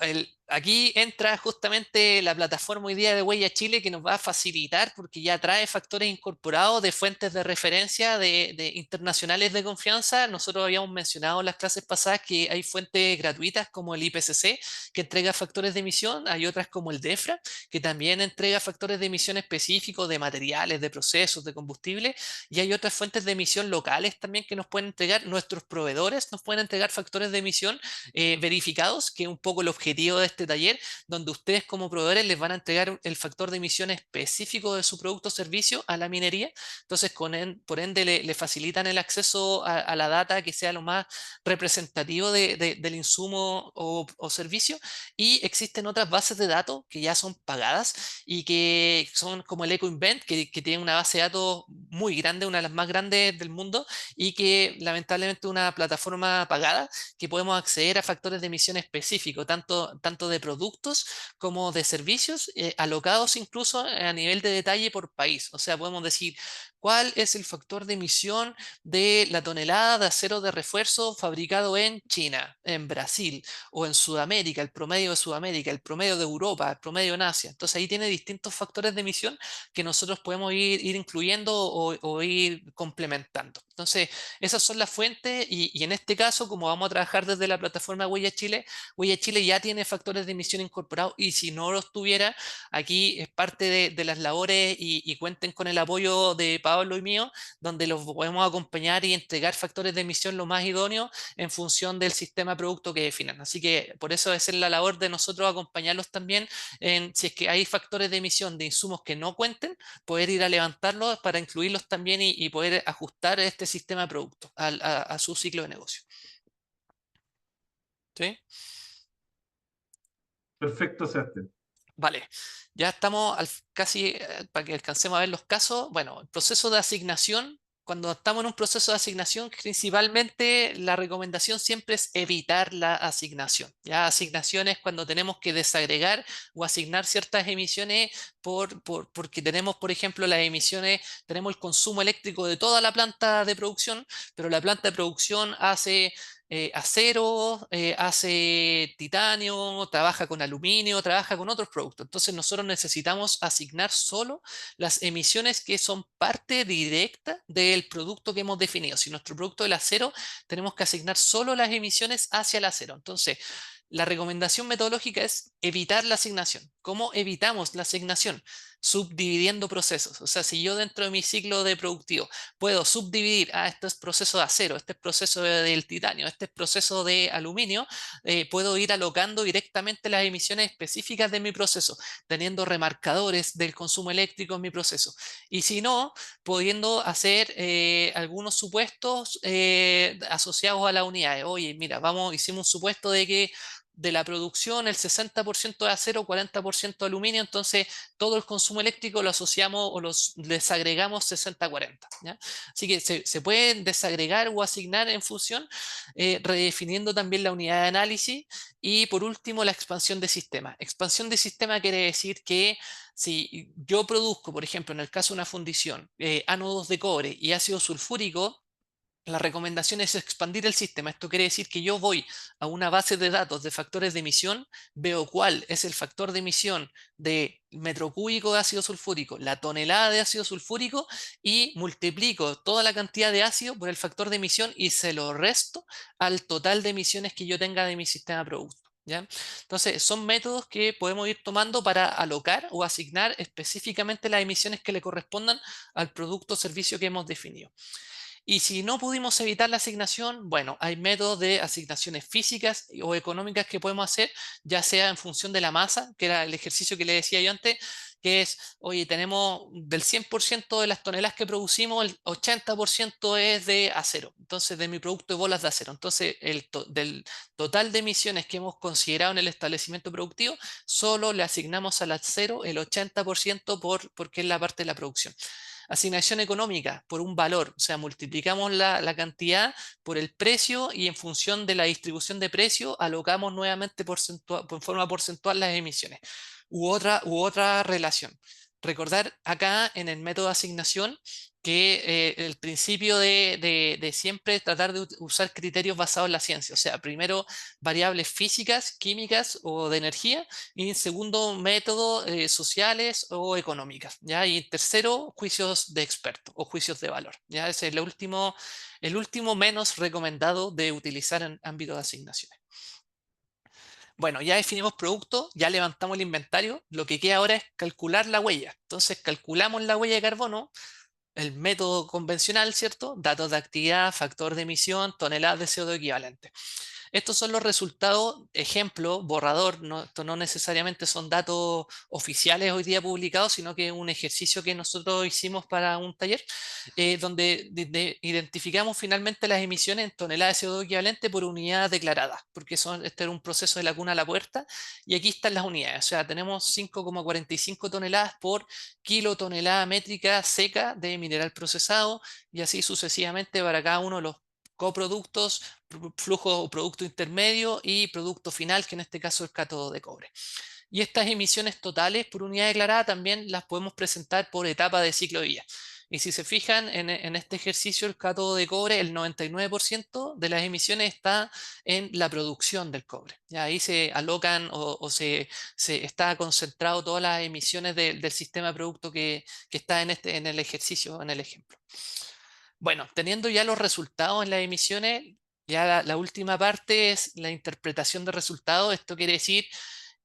aquí entra justamente la plataforma hoy día de Huella Chile que nos va a facilitar porque ya trae factores incorporados de fuentes de referencia de internacionales de confianza. Nosotros habíamos mencionado en las clases pasadas que hay fuentes gratuitas como el IPCC que entrega factores de emisión, hay otras como el DEFRA que también entrega factores de emisión específicos de materiales, de procesos, de combustible y hay otras fuentes de emisión locales también que nos pueden entregar, nuestros proveedores nos pueden entregar factores de emisión verificados, que es un poco el objetivo de este taller, donde ustedes como proveedores les van a entregar el factor de emisión específico de su producto o servicio a la minería. Entonces, por ende, le facilitan el acceso a la data que sea lo más representativo del insumo o servicio. Y existen otras bases de datos que ya son pagadas y que son como el EcoInvent, que tiene una base de datos muy grande, una de las más grandes del mundo, y que lamentablemente es una plataforma pagada que podemos acceder a factores de emisión específicos, tanto de productos como de servicios, alocados incluso a nivel de detalle por país. O sea, podemos decir cuál es el factor de emisión de la tonelada de acero de refuerzo fabricado en China, en Brasil o en Sudamérica, el promedio de Sudamérica, el promedio de Europa, el promedio en Asia. Entonces ahí tiene distintos factores de emisión que nosotros podemos ir incluyendo o ir complementando. Entonces, esas son las fuentes y en este caso, como vamos a trabajar desde la plataforma Huella Chile ya tiene factores de emisión incorporados y si no los tuviera, aquí es parte de las labores y cuenten con el apoyo de Pablo y mío, donde los podemos acompañar y entregar factores de emisión lo más idóneos en función del sistema producto que definan. Así que por eso es la labor de nosotros acompañarlos también en si es que hay factores de emisión de insumos que no cuenten, poder ir a levantarlos para incluirlos también y poder ajustar este sistema de producto a su ciclo de negocio. ¿Sí? Perfecto, Sebastián. Vale, ya estamos casi para que alcancemos a ver los casos. Bueno, el proceso de asignación. Cuando estamos en un proceso de asignación, principalmente la recomendación siempre es evitar la asignación. Ya asignación es cuando tenemos que desagregar o asignar ciertas emisiones porque tenemos, por ejemplo, las emisiones, tenemos el consumo eléctrico de toda la planta de producción, pero la planta de producción hace acero, hace titanio, trabaja con aluminio, trabaja con otros productos. Entonces nosotros necesitamos asignar solo las emisiones que son parte directa del producto que hemos definido. Si nuestro producto es el acero, tenemos que asignar solo las emisiones hacia el acero. Entonces, la recomendación metodológica es evitar la asignación. ¿Cómo evitamos la asignación? subdividiendo procesos. O sea, si yo dentro de mi ciclo de productivo puedo subdividir, esto es proceso de acero, este es proceso del titanio, este es proceso de aluminio, puedo ir alocando directamente las emisiones específicas de mi proceso, teniendo remarcadores del consumo eléctrico en mi proceso. Y si no, pudiendo hacer algunos supuestos asociados a las unidades. Oye, mira, hicimos un supuesto de que de la producción el 60% de acero, 40% de aluminio, entonces todo el consumo eléctrico lo asociamos o los desagregamos 60-40. ¿Ya? Así que se pueden desagregar o asignar en función, redefiniendo también la unidad de análisis. Y por último, la expansión de sistema. Expansión de sistema quiere decir que si yo produzco, por ejemplo, en el caso de una fundición, ánodos de cobre y ácido sulfúrico, la recomendación es expandir el sistema. Esto quiere decir que yo voy a una base de datos de factores de emisión, veo cuál es el factor de emisión de metro cúbico de ácido sulfúrico, la tonelada de ácido sulfúrico, y multiplico toda la cantidad de ácido por el factor de emisión y se lo resto al total de emisiones que yo tenga de mi sistema producto. ¿Ya? Entonces, son métodos que podemos ir tomando para alocar o asignar específicamente las emisiones que le correspondan al producto o servicio que hemos definido. Y si no pudimos evitar la asignación, bueno, hay métodos de asignaciones físicas o económicas que podemos hacer, ya sea en función de la masa, que era el ejercicio que le decía yo antes, que es, oye, tenemos del 100% de las toneladas que producimos, el 80% es de acero, entonces de mi producto de bolas de acero. Entonces, del total de emisiones que hemos considerado en el establecimiento productivo, solo le asignamos al acero el 80% porque es la parte de la producción. Asignación económica por un valor, o sea, multiplicamos la cantidad por el precio y en función de la distribución de precio alocamos nuevamente en forma porcentual las emisiones u otra relación. Recordar acá en el método de asignación que el principio de siempre tratar de usar criterios basados en la ciencia, o sea, primero variables físicas, químicas o de energía, y en segundo método sociales o económicas, ¿ya? Y en tercero, juicios de experto o juicios de valor, ¿ya? Ese es el último menos recomendado de utilizar en ámbito de asignaciones. Bueno, ya definimos producto, ya levantamos el inventario, lo que queda ahora es calcular la huella. Entonces calculamos la huella de carbono, el método convencional, ¿cierto? Datos de actividad, factor de emisión, toneladas de CO2 equivalente. Estos son los resultados, ejemplo, borrador, esto no necesariamente son datos oficiales hoy día publicados, sino que es un ejercicio que nosotros hicimos para un taller, donde identificamos finalmente las emisiones en toneladas de CO2 equivalente por unidad declarada, porque este era un proceso de la cuna a la puerta, y aquí están las unidades, o sea, tenemos 5,45 toneladas por kilotonelada métrica seca de mineral procesado, y así sucesivamente para cada uno de los coproductos, flujo o producto intermedio y producto final, que en este caso es el cátodo de cobre. Y estas emisiones totales por unidad declarada también las podemos presentar por etapa de ciclo de vida. Y si se fijan en este ejercicio, el cátodo de cobre, el 99% de las emisiones está en la producción del cobre. Ya ahí se alocan o se está concentrado todas las emisiones del sistema de producto que está en el ejercicio, en el ejemplo. Bueno, teniendo ya los resultados en las emisiones, ya la última parte es la interpretación de resultados. Esto quiere decir,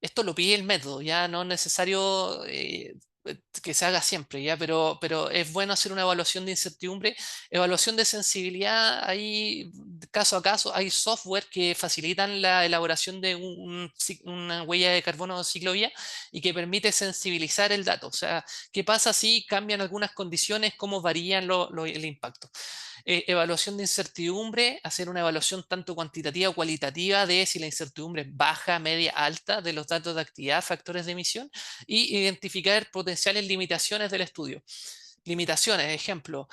esto lo pide el método, ya no es necesario que se haga siempre, ya, pero es bueno hacer una evaluación de incertidumbre, evaluación de sensibilidad. Ahí, caso a caso, hay software que facilitan la elaboración de una huella de carbono de ciclo vía y que permite sensibilizar el dato. O sea, ¿qué pasa si cambian algunas condiciones? ¿Cómo varían el impacto? Evaluación de incertidumbre, hacer una evaluación tanto cuantitativa o cualitativa de si la incertidumbre es baja, media, alta de los datos de actividad, factores de emisión, y identificar potenciales limitaciones del estudio. Limitaciones, ejemplo,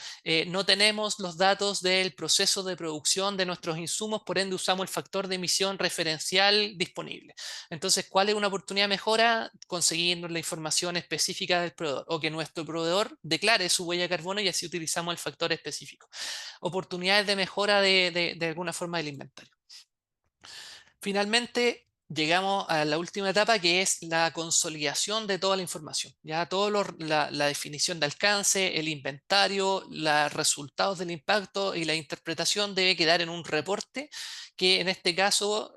no tenemos los datos del proceso de producción de nuestros insumos, por ende usamos el factor de emisión referencial disponible. Entonces, ¿cuál es una oportunidad de mejora? Conseguir la información específica del proveedor o que nuestro proveedor declare su huella de carbono y así utilizamos el factor específico. Oportunidades de mejora de alguna forma del inventario. Finalmente, llegamos a la última etapa, que es la consolidación de toda la información. Ya la definición de alcance, el inventario, los resultados del impacto y la interpretación debe quedar en un reporte que en este caso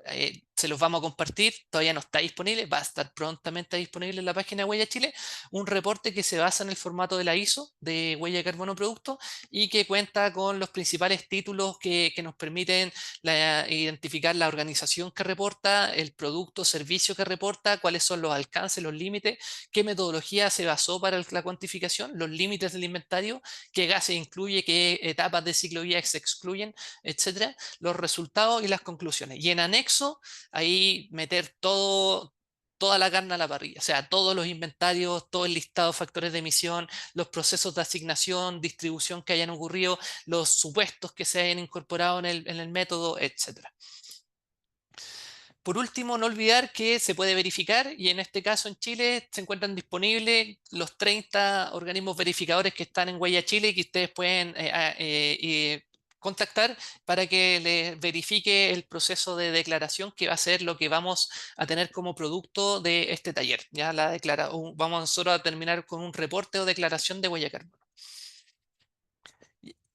se los vamos a compartir, todavía no está disponible, va a estar prontamente disponible en la página de Huella Chile, un reporte que se basa en el formato de la ISO, de huella de carbono producto, y que cuenta con los principales títulos que nos permiten identificar la organización que reporta, el producto o servicio que reporta, cuáles son los alcances, los límites, qué metodología se basó para la cuantificación, los límites del inventario, qué gases incluye, qué etapas de ciclo de vida se excluyen, etcétera, los resultados y las conclusiones. Y en anexo, ahí meter toda la carne a la parrilla, o sea, todos los inventarios, todo el listado de factores de emisión, los procesos de asignación, distribución que hayan ocurrido, los supuestos que se hayan incorporado en el método, etcétera. Por último, no olvidar que se puede verificar, y en este caso en Chile se encuentran disponibles los 30 organismos verificadores que están en Huella Chile y que ustedes pueden contactar para que les verifique el proceso de declaración, que va a ser lo que vamos a tener como producto de este taller. Ya vamos nosotros a terminar con un reporte o declaración de huella de carbono.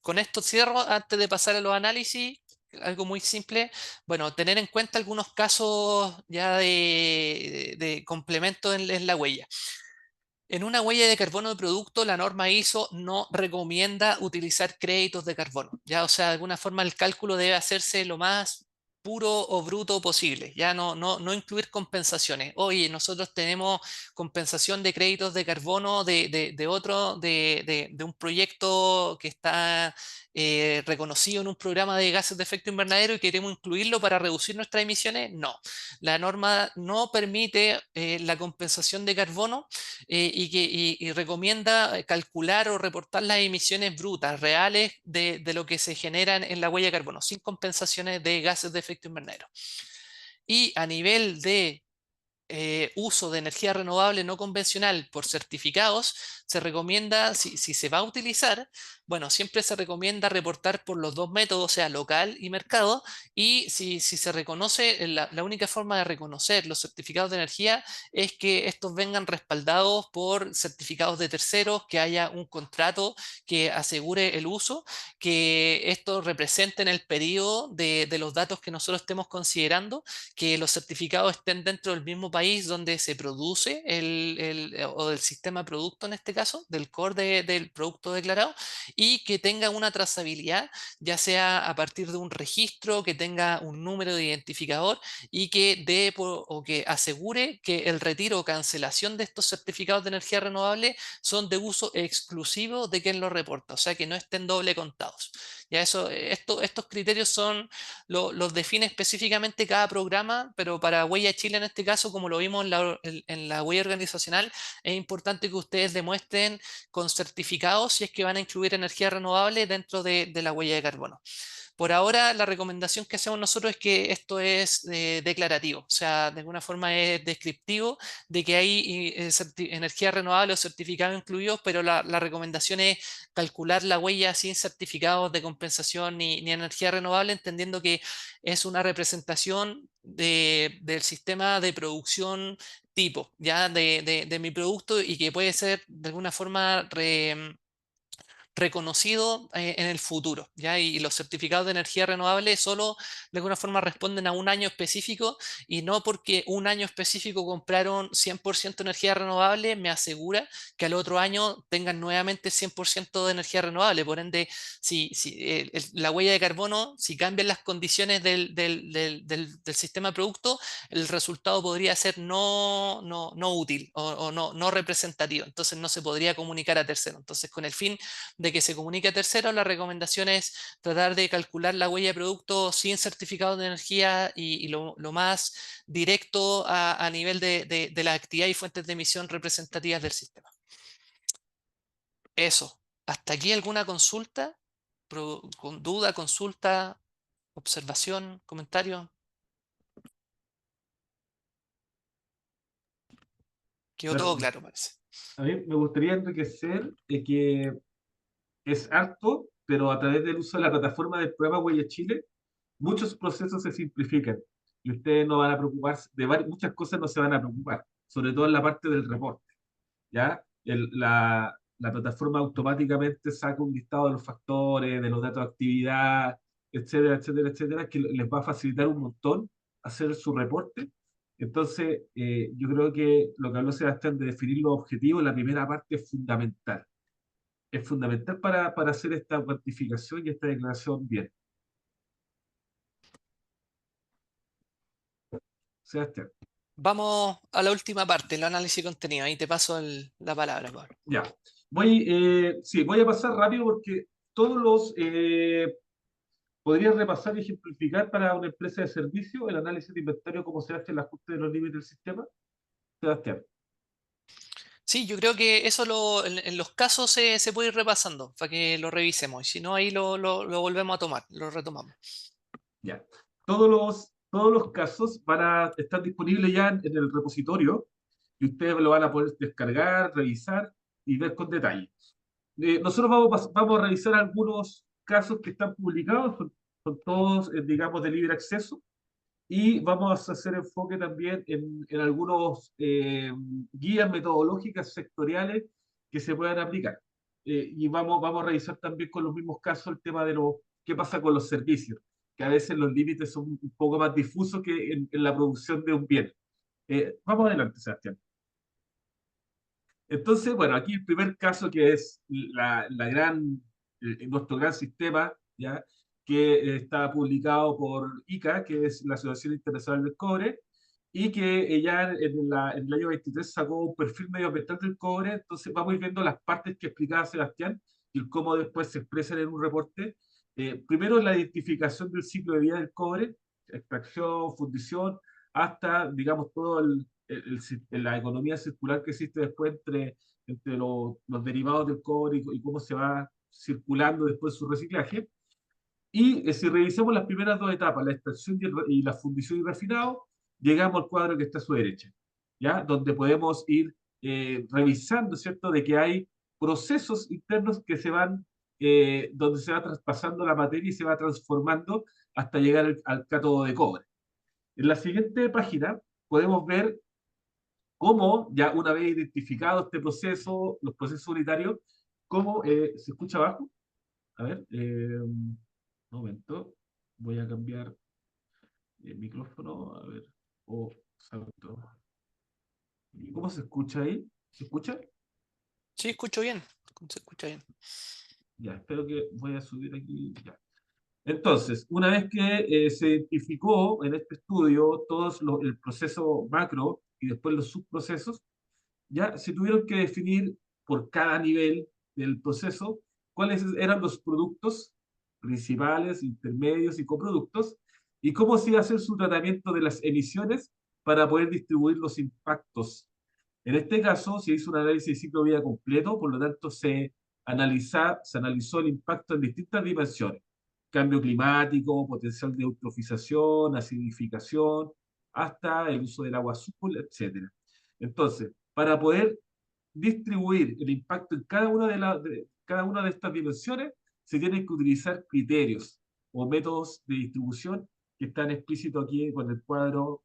Con esto cierro, antes de pasar a los análisis, algo muy simple. Bueno, tener en cuenta algunos casos ya de complemento en la huella. En una huella de carbono de producto, la norma ISO no recomienda utilizar créditos de carbono. Ya, o sea, de alguna forma el cálculo debe hacerse lo más puro o bruto posible. Ya no incluir compensaciones. Oye, nosotros tenemos compensación de créditos de carbono de un proyecto que está reconocido en un programa de gases de efecto invernadero y queremos incluirlo para reducir nuestras emisiones. No, la norma no permite la compensación de carbono y recomienda calcular o reportar las emisiones brutas reales de lo que se genera en la huella de carbono, sin compensaciones de gases de efecto invernadero. Y a nivel de uso de energía renovable no convencional por certificados, se recomienda, si se va a utilizar, bueno, siempre se recomienda reportar por los dos métodos, o sea, local y mercado, y si se reconoce, la única forma de reconocer los certificados de energía es que estos vengan respaldados por certificados de terceros, que haya un contrato que asegure el uso, que estos representen el periodo de los datos que nosotros estemos considerando, que los certificados estén dentro del mismo país donde se produce o del sistema producto en este caso, del core del producto declarado, y que tenga una trazabilidad, ya sea a partir de un registro, que tenga un número de identificador y que o que asegure que el retiro o cancelación de estos certificados de energía renovable son de uso exclusivo de quien los reporta, o sea que no estén doble contados. Ya estos criterios los define específicamente cada programa, pero para Huella Chile en este caso, como lo vimos en la huella organizacional, es importante que ustedes demuestren con certificados si es que van a incluir energía renovable dentro de la huella de carbono. Por ahora, la recomendación que hacemos nosotros es que esto es declarativo, o sea, de alguna forma es descriptivo de que hay energía renovable o certificado incluidos, pero la recomendación es calcular la huella sin certificados de compensación ni energía renovable, entendiendo que es una representación del sistema de producción tipo, ya de mi producto, y que puede ser de alguna forma reconocido en el futuro, ¿ya? Y los certificados de energía renovable solo de alguna forma responden a un año específico, y no porque un año específico compraron 100% energía renovable me asegura que al otro año tengan nuevamente 100% de energía renovable. Por ende, si la huella de carbono, si cambian las condiciones del sistema producto, el resultado podría ser no útil o no representativo. Entonces no se podría comunicar a tercero. Entonces, con el fin de que se comunique a terceros, la recomendación es tratar de calcular la huella de producto sin certificado de energía y lo más directo a nivel de la actividad y fuentes de emisión representativas del sistema. Eso. ¿Hasta aquí alguna consulta? ¿Con duda, consulta, observación, comentario? Quedó todo Bueno, claro, parece. a mí me gustaría enriquecer que es harto, pero a través del uso de la plataforma del programa Huella Chile, muchos procesos se simplifican y ustedes no van a preocuparse, muchas cosas no se van a preocupar, sobre todo en la parte del reporte, ¿ya? La plataforma automáticamente saca un listado de los factores, de los datos de actividad, etcétera, etcétera, etcétera, que les va a facilitar un montón hacer su reporte. Entonces, yo creo que lo que habló Sebastián de definir los objetivos, la primera parte es fundamental. Es fundamental para hacer esta cuantificación y esta declaración bien. Sebastián. Vamos a la última parte, el análisis de contenido. Ahí te paso la palabra, Pablo. Ya. Sí, voy a pasar rápido porque todos los podría repasar y ejemplificar para una empresa de servicio el análisis de inventario, cómo se hace el ajuste de los límites del sistema. Sebastián. Sí, yo creo que eso en los casos se puede ir repasando para que lo revisemos. Y si no, ahí lo volvemos a tomar, lo retomamos. Ya. Todos los casos van a estar disponibles ya en el repositorio y ustedes lo van a poder descargar, revisar y ver con detalle. Nosotros vamos a revisar algunos casos que están publicados, son todos, digamos, de libre acceso, y vamos a hacer enfoque también en algunos guías metodológicas sectoriales que se puedan aplicar. Y vamos a revisar también con los mismos casos el tema de qué pasa con los servicios, que a veces los límites son un poco más difusos que en la producción de un bien. Vamos adelante, Sebastián. Entonces, bueno, aquí el primer caso que es nuestro gran sistema, ¿ya? Que está publicado por ICA, que es la Asociación Internacional del Cobre, y que ya en el año 23 sacó un perfil medioambiental del cobre. Entonces vamos a ir viendo las partes que explicaba Sebastián y cómo después se expresan en un reporte. Primero, la identificación del ciclo de vida del cobre, extracción, fundición, hasta, digamos, todo la economía circular que existe después entre los derivados del cobre y cómo se va circulando después su reciclaje. Y si revisamos las primeras dos etapas, la extracción y la fundición y refinado, llegamos al cuadro que está a su derecha, ¿ya? Donde podemos ir revisando, ¿cierto?, de que hay procesos internos que donde se va traspasando la materia y se va transformando hasta llegar al cátodo de cobre. En la siguiente página podemos ver cómo, ya una vez identificado este proceso, los procesos unitarios, cómo se escucha abajo. A ver, un momento, voy a cambiar el micrófono, a ver, salto. ¿Cómo se escucha ahí? ¿Se escucha? Sí, escucho bien. Se escucha bien. Ya, espero que voy a subir aquí. Ya. Entonces, una vez que se identificó en este estudio el proceso macro y después los subprocesos, ya se tuvieron que definir por cada nivel del proceso cuáles eran los productos principales, intermedios y coproductos, y cómo se iba a hacer su tratamiento de las emisiones para poder distribuir los impactos. En este caso, se hizo un análisis de ciclo de vida completo, por lo tanto, se analizó el impacto en distintas dimensiones: cambio climático, potencial de eutrofización, acidificación, hasta el uso del agua azul, etc. Entonces, para poder distribuir el impacto en cada una de estas dimensiones, se tienen que utilizar criterios o métodos de distribución que están explícitos aquí con el cuadro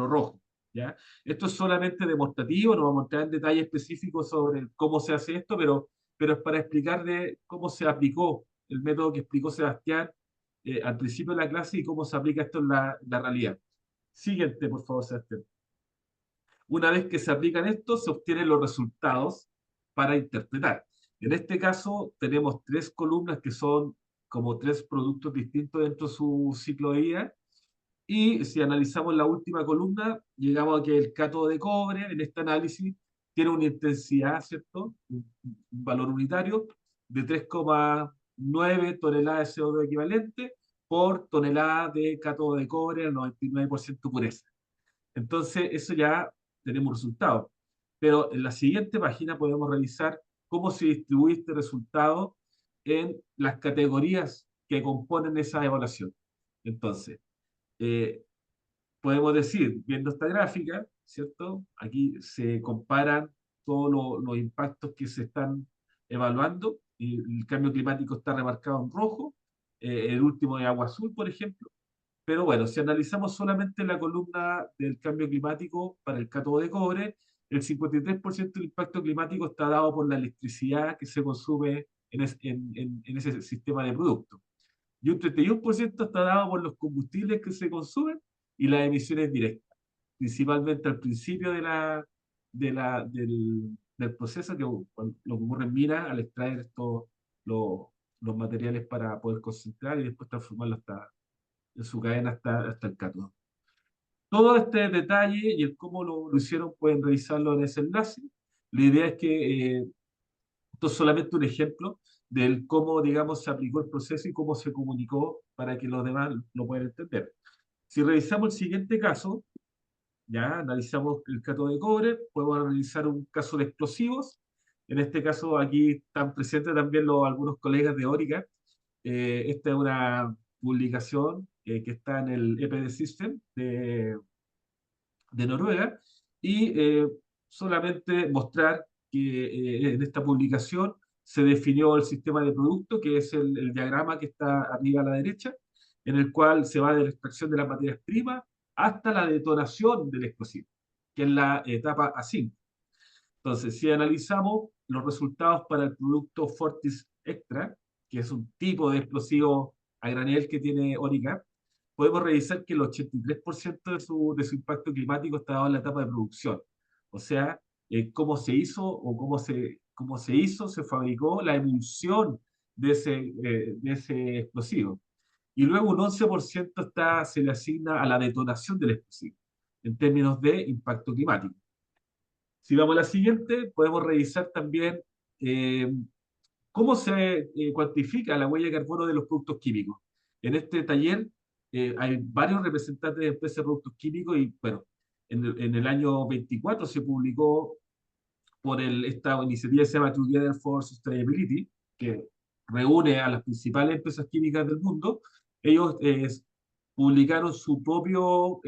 rojo, ¿ya? Esto es solamente demostrativo, no vamos a entrar en detalle específico sobre cómo se hace esto, pero es para explicar de cómo se aplicó el método que explicó Sebastián al principio de la clase y cómo se aplica esto en la realidad. Siguiente, por favor, Sebastián. Una vez que se aplican estos, se obtienen los resultados para interpretar. En este caso, tenemos tres columnas que son como tres productos distintos dentro de su ciclo de vida. Y si analizamos la última columna, llegamos a que el cátodo de cobre, en este análisis, tiene una intensidad, ¿cierto? Un valor unitario de 3,9 toneladas de CO2 equivalente por tonelada de cátodo de cobre al 99% pureza. Entonces, eso ya tenemos resultados. Pero en la siguiente página podemos revisar cómo se distribuye este resultado en las categorías que componen esa evaluación. Entonces, eh, podemos decir, viendo esta gráfica, ¿cierto? Aquí se comparan todos los impactos que se están evaluando. Y el cambio climático está remarcado en rojo, el último de agua azul, por ejemplo. Pero bueno, si analizamos solamente la columna del cambio climático para el cátodo de cobre, el 53% del impacto climático está dado por la electricidad que se consume en ese sistema de productos. Y un 31% está dado por los combustibles que se consumen y las emisiones directas, principalmente al principio del proceso, que lo que ocurre en minas al extraer los, los materiales para poder concentrar y después transformarlo en su cadena hasta el cátodo. Todo este detalle y el cómo lo hicieron pueden revisarlo en ese enlace. La idea es que esto es solamente un ejemplo del cómo, digamos, se aplicó el proceso y cómo se comunicó para que los demás lo puedan entender. Si revisamos el siguiente caso, ya analizamos el cátodo de cobre, podemos analizar un caso de explosivos. En este caso, aquí están presentes también algunos colegas de Orica. Esta es una publicación que está en el EPD System de Noruega, y solamente mostrar que en esta publicación se definió el sistema de producto, que es el diagrama que está arriba a la derecha, en el cual se va de la extracción de las materias primas hasta la detonación del explosivo, que es la etapa A5. Entonces, si analizamos los resultados para el producto Fortis Extra, que es un tipo de explosivo a granel que tiene Orica, podemos revisar que el 83% de su impacto climático está dado en la etapa de producción. O sea, cómo se hizo o cómo se hizo, se fabricó la emulsión de ese explosivo. Y luego un 11% se le asigna a la detonación del explosivo, en términos de impacto climático. Si vamos a la siguiente, podemos revisar también eh, cómo se cuantifica la huella de carbono de los productos químicos. En este taller hay varios representantes de empresas de productos químicos y, bueno, en el año 24 se publicó por esta iniciativa que se llama Together for Sustainability, que reúne a las principales empresas químicas del mundo. Ellos publicaron su propio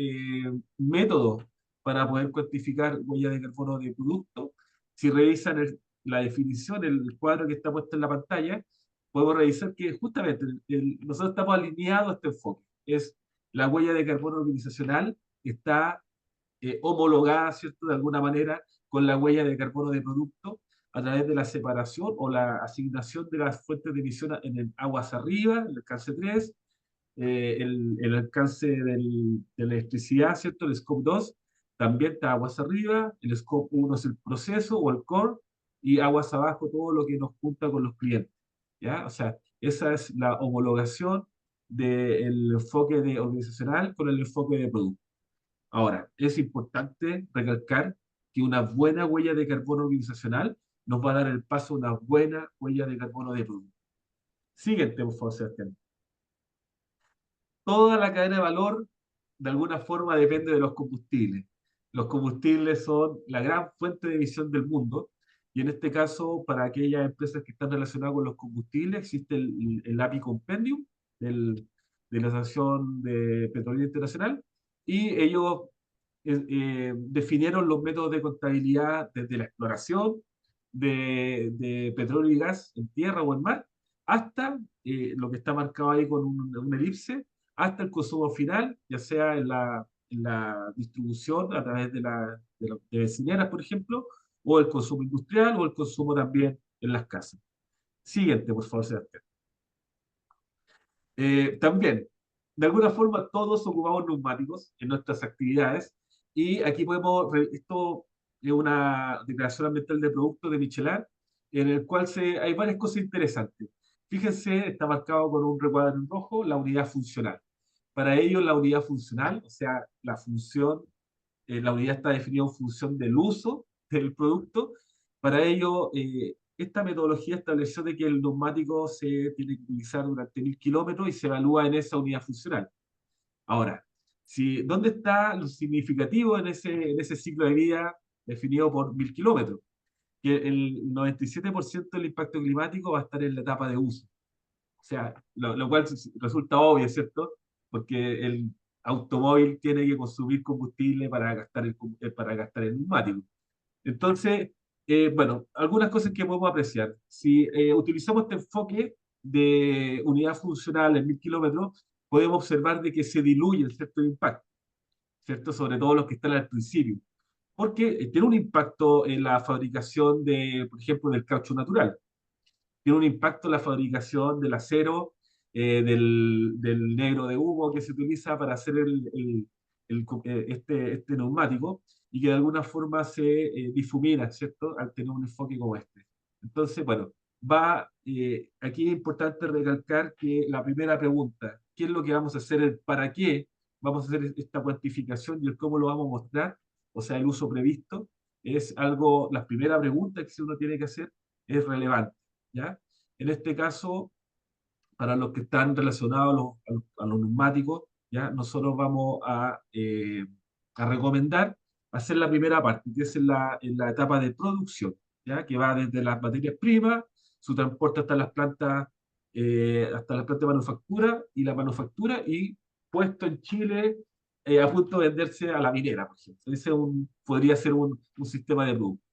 método para poder cuantificar huella de carbono de producto. Si revisan la definición, el cuadro que está puesto en la pantalla, podemos revisar que justamente nosotros estamos alineados a este enfoque. Es la huella de carbono organizacional está homologada, ¿cierto?, de alguna manera con la huella de carbono de producto a través de la separación o la asignación de las fuentes de emisión en el aguas arriba, el alcance 3, el alcance de la electricidad, ¿cierto?, el scope 2, también está aguas arriba, el scope 1 es el proceso o el core, y aguas abajo todo lo que nos junta con los clientes, ¿ya? O sea, esa es la homologación del enfoque organizacional con el enfoque de producto. Ahora, es importante recalcar que una buena huella de carbono organizacional nos va a dar el paso a una buena huella de carbono de producto. Siguiente, por favor, Sebastián. Toda la cadena de valor, de alguna forma, depende de los combustibles. Los combustibles son la gran fuente de emisión del mundo, y en este caso, para aquellas empresas que están relacionadas con los combustibles, existe el API Compendium de la Asociación de Petróleo Internacional, y ellos definieron los métodos de contabilidad desde la exploración de petróleo y gas en tierra o en mar, hasta lo que está marcado ahí con una elipse, hasta el consumo final, ya sea en la distribución a través de bencineras, por ejemplo, o el consumo industrial, o el consumo también en las casas. Siguiente, por favor, Sebastián. También, de alguna forma, todos ocupamos neumáticos en nuestras actividades, y aquí esto es una declaración ambiental de producto de Michelin, en el cual hay varias cosas interesantes. Fíjense, está marcado con un recuadro en rojo la unidad funcional. Para ello, la unidad funcional, o sea, la unidad está definida en función del uso del producto. Para ello, esta metodología estableció de que el neumático se tiene que utilizar durante 1000 kilómetros y se evalúa en esa unidad funcional. Ahora, ¿dónde está lo significativo en ese ciclo de vida definido por 1000 kilómetros? Que el 97% del impacto climático va a estar en la etapa de uso. O sea, lo cual resulta obvio, ¿cierto? Porque el automóvil tiene que consumir combustible para gastar el neumático. Entonces, bueno, algunas cosas que podemos apreciar. Si utilizamos este enfoque de unidad funcional en 1000 kilómetros, podemos observar de que se diluye el cierto impacto, ¿cierto? Sobre todo los que están al principio. Porque tiene un impacto en la fabricación por ejemplo, del caucho natural. Tiene un impacto en la fabricación del acero, del negro de humo que se utiliza para hacer este neumático y que de alguna forma se difumina, ¿cierto? Al tener un enfoque como este. Entonces, bueno, aquí es importante recalcar que la primera pregunta, ¿qué es lo que vamos a hacer? El ¿para qué vamos a hacer esta cuantificación y el cómo lo vamos a mostrar? O sea, el uso previsto, es algo, la primera pregunta que uno tiene que hacer es relevante, ¿ya? En este caso, para los que están relacionados a los neumáticos, ¿ya? Nosotros vamos a recomendar hacer la primera parte, que es en la etapa de producción, ¿ya? Que va desde las materias primas, su transporte hasta las plantas de manufactura y puesto en Chile a punto de venderse a la minera, por ejemplo. Podría ser un sistema de producto.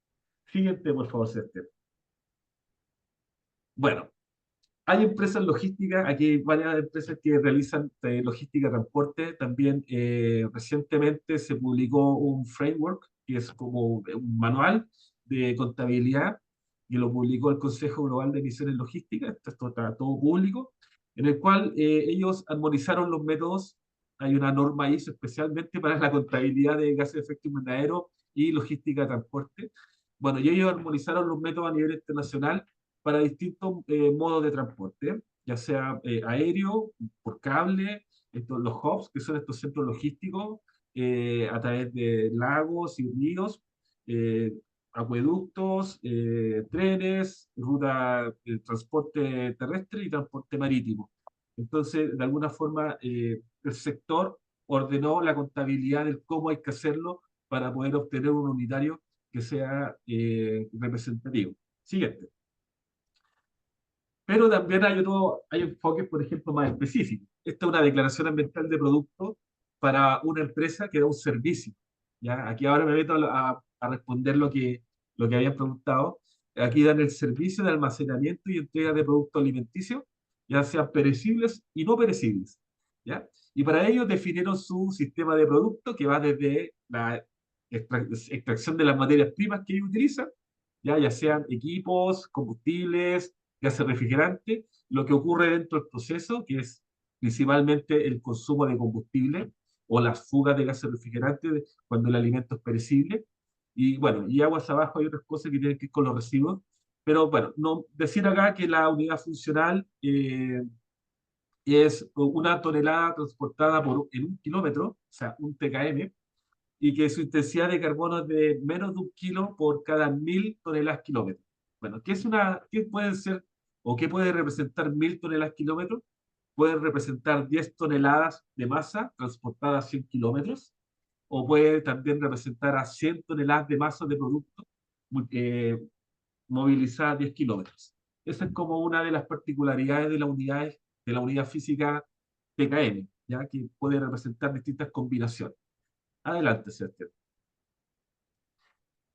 Siguiente, por favor, Sebastián. Bueno, hay empresas logísticas, aquí hay varias empresas que realizan logística, transporte. También recientemente se publicó un framework, que es como un manual de contabilidad, que lo publicó el Consejo Global de Emisiones Logísticas, esto está todo público, en el cual ellos armonizaron los métodos. Hay una norma ISO especialmente para la contabilidad de gases de efecto invernadero y logística de transporte. Bueno, y ellos armonizaron los métodos a nivel internacional para distintos modos de transporte, ya sea aéreo, por cable, los hubs, que son estos centros logísticos, a través de lagos y ríos, eh, acueductos, trenes, ruta de transporte terrestre y transporte marítimo. Entonces, de alguna forma, el sector ordenó la contabilidad del cómo hay que hacerlo para poder obtener un unitario que sea representativo. Siguiente. Pero también hay enfoques, por ejemplo, más específicos. Esta es una declaración ambiental de producto para una empresa que da un servicio. ¿Ya? Aquí ahora me meto a responder lo que habían preguntado. Aquí dan el servicio de almacenamiento y entrega de productos alimenticios, ya sean perecibles y no perecibles. ¿Ya? Y para ello definieron su sistema de producto que va desde la extracción de las materias primas que ellos utilizan, ya sean equipos, combustibles, gases refrigerantes, lo que ocurre dentro del proceso, que es principalmente el consumo de combustible o las fugas de gases refrigerantes cuando el alimento es perecible. Y bueno, y aguas abajo hay otras cosas que tienen que ver con los residuos. Pero bueno, no, decir acá que la unidad funcional es una tonelada transportada en 1 kilómetro, o sea, un TKM, y que su intensidad de carbono es de menos de 1 kilo por cada 1000 toneladas kilómetros. Bueno, ¿qué pueden ser o qué puede representar 1000 toneladas kilómetros? Pueden representar 10 toneladas de masa transportada a 100 kilómetros, o puede también representar a 100 toneladas de masa de producto eh, movilizada a 10 kilómetros. Esa es como una de las particularidades de la unidad física TKM, ya que puede representar distintas combinaciones. Adelante, Sebastián.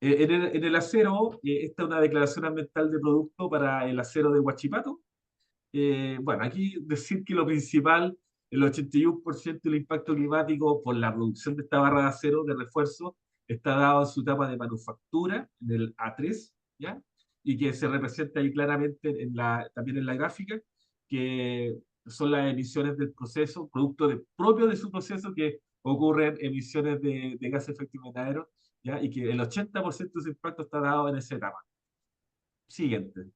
En el acero, esta es una declaración ambiental de producto para el acero de Huachipato. Bueno, aquí decir que lo principal, el 81% del impacto climático por la producción de esta barra de acero de refuerzo está dado en su etapa de manufactura, en el A3, ¿ya? Y que se representa ahí claramente también en la gráfica, que son las emisiones del proceso, propio de su proceso, que ocurren emisiones de gases de efecto invernadero, ¿ya? Y que el 80% de ese impacto está dado en esa etapa. Siguiente.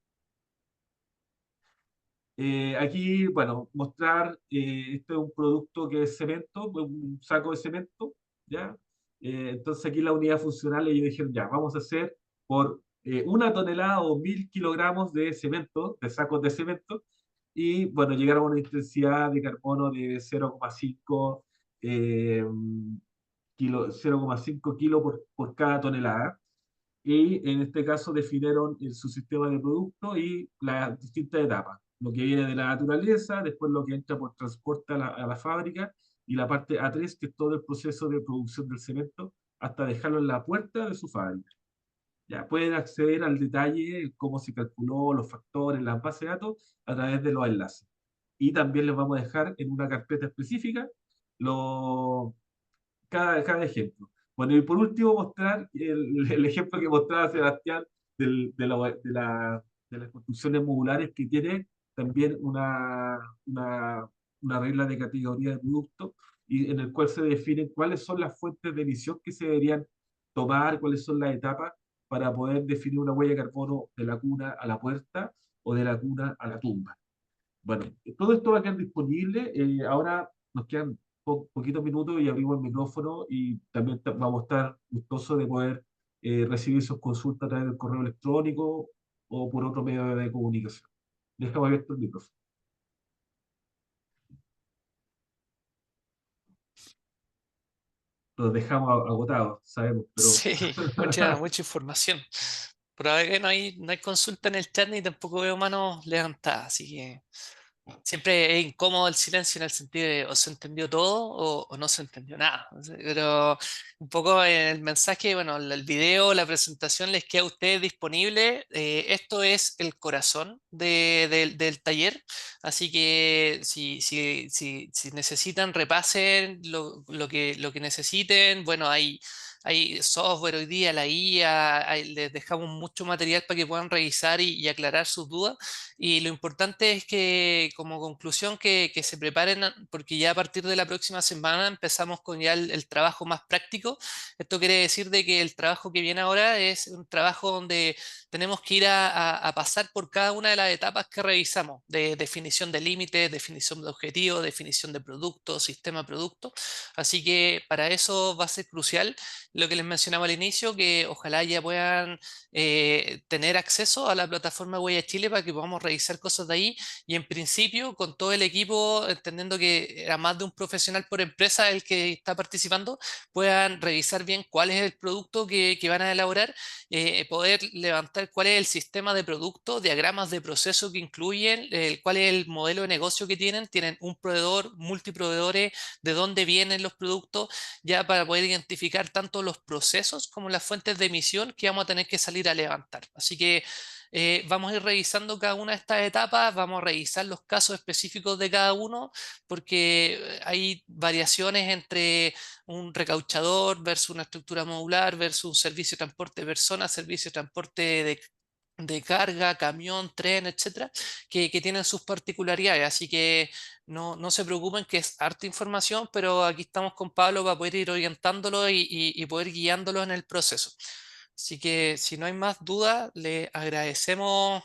Aquí, bueno, mostrar, este es un producto que es cemento, un saco de cemento, ¿ya? Entonces aquí la unidad funcional, ellos dijeron, ya, vamos a hacer por 1 tonelada o 1000 kilogramos de cemento, de sacos de cemento, y bueno, llegaron a una intensidad de carbono de 0,5 kilo por cada tonelada. Y en este caso definieron su sistema de producto y las distintas etapas, lo que viene de la naturaleza, después lo que entra por transporte a la fábrica, y la parte A3, que es todo el proceso de producción del cemento, hasta dejarlo en la puerta de su fábrica. Ya pueden acceder al detalle, cómo se calculó, los factores, las bases de datos, a través de los enlaces. Y también les vamos a dejar en una carpeta específica los cada ejemplo. Bueno, y por último, mostrar el ejemplo que mostraba Sebastián de las construcciones modulares, que tiene también una regla de categoría de producto, y en el cual se definen cuáles son las fuentes de emisión que se deberían tomar, cuáles son las etapas para poder definir una huella de carbono de la cuna a la puerta o de la cuna a la tumba. Bueno, todo esto va a quedar disponible. Ahora nos quedan poquitos minutos y abrimos el micrófono y también vamos a estar gustosos de poder recibir sus consultas a través del correo electrónico o por otro medio de comunicación. Dejamos abierto el micrófono. Los dejamos agotados, sabemos, pero Sí, mucha información. Por ahora que no hay consulta en el chat ni tampoco veo manos levantadas, así que siempre es incómodo el silencio en el sentido de o se entendió todo o no se entendió nada. Pero un poco en el mensaje, bueno, el video, la presentación les queda a ustedes disponible. Esto es el corazón del taller, así que si necesitan, repasen lo que necesiten. Bueno, hay software hoy día, la IA, les dejamos mucho material para que puedan revisar y aclarar sus dudas. Y lo importante es que, como conclusión, que se preparen, porque ya a partir de la próxima semana empezamos con ya el trabajo más práctico. Esto quiere decir de que el trabajo que viene ahora es un trabajo donde tenemos que ir a pasar por cada una de las etapas que revisamos, de definición de límites, definición de objetivos, definición de producto, sistema producto. Así que para eso va a ser crucial lo que les mencionaba al inicio, que ojalá ya puedan tener acceso a la plataforma Huella Chile para que podamos revisar cosas de ahí y en principio con todo el equipo, entendiendo que era más de un profesional por empresa el que está participando, puedan revisar bien cuál es el producto que van a elaborar, poder levantar cuál es el sistema de producto, diagramas de proceso que incluyen, cuál es el modelo de negocio que tienen un proveedor, multiproveedores, de dónde vienen los productos, ya para poder identificar tanto los procesos como las fuentes de emisión que vamos a tener que salir a levantar. Así que vamos a ir revisando cada una de estas etapas, vamos a revisar los casos específicos de cada uno, porque hay variaciones entre un recauchador versus una estructura modular versus un servicio de transporte de personas, servicio de transporte de carga, camión, tren, etcétera, que tienen sus particularidades. Así que no se preocupen, que es harta información, pero aquí estamos con Pablo para poder ir orientándolo y poder guiándolo en el proceso. Así que si no hay más dudas, le agradecemos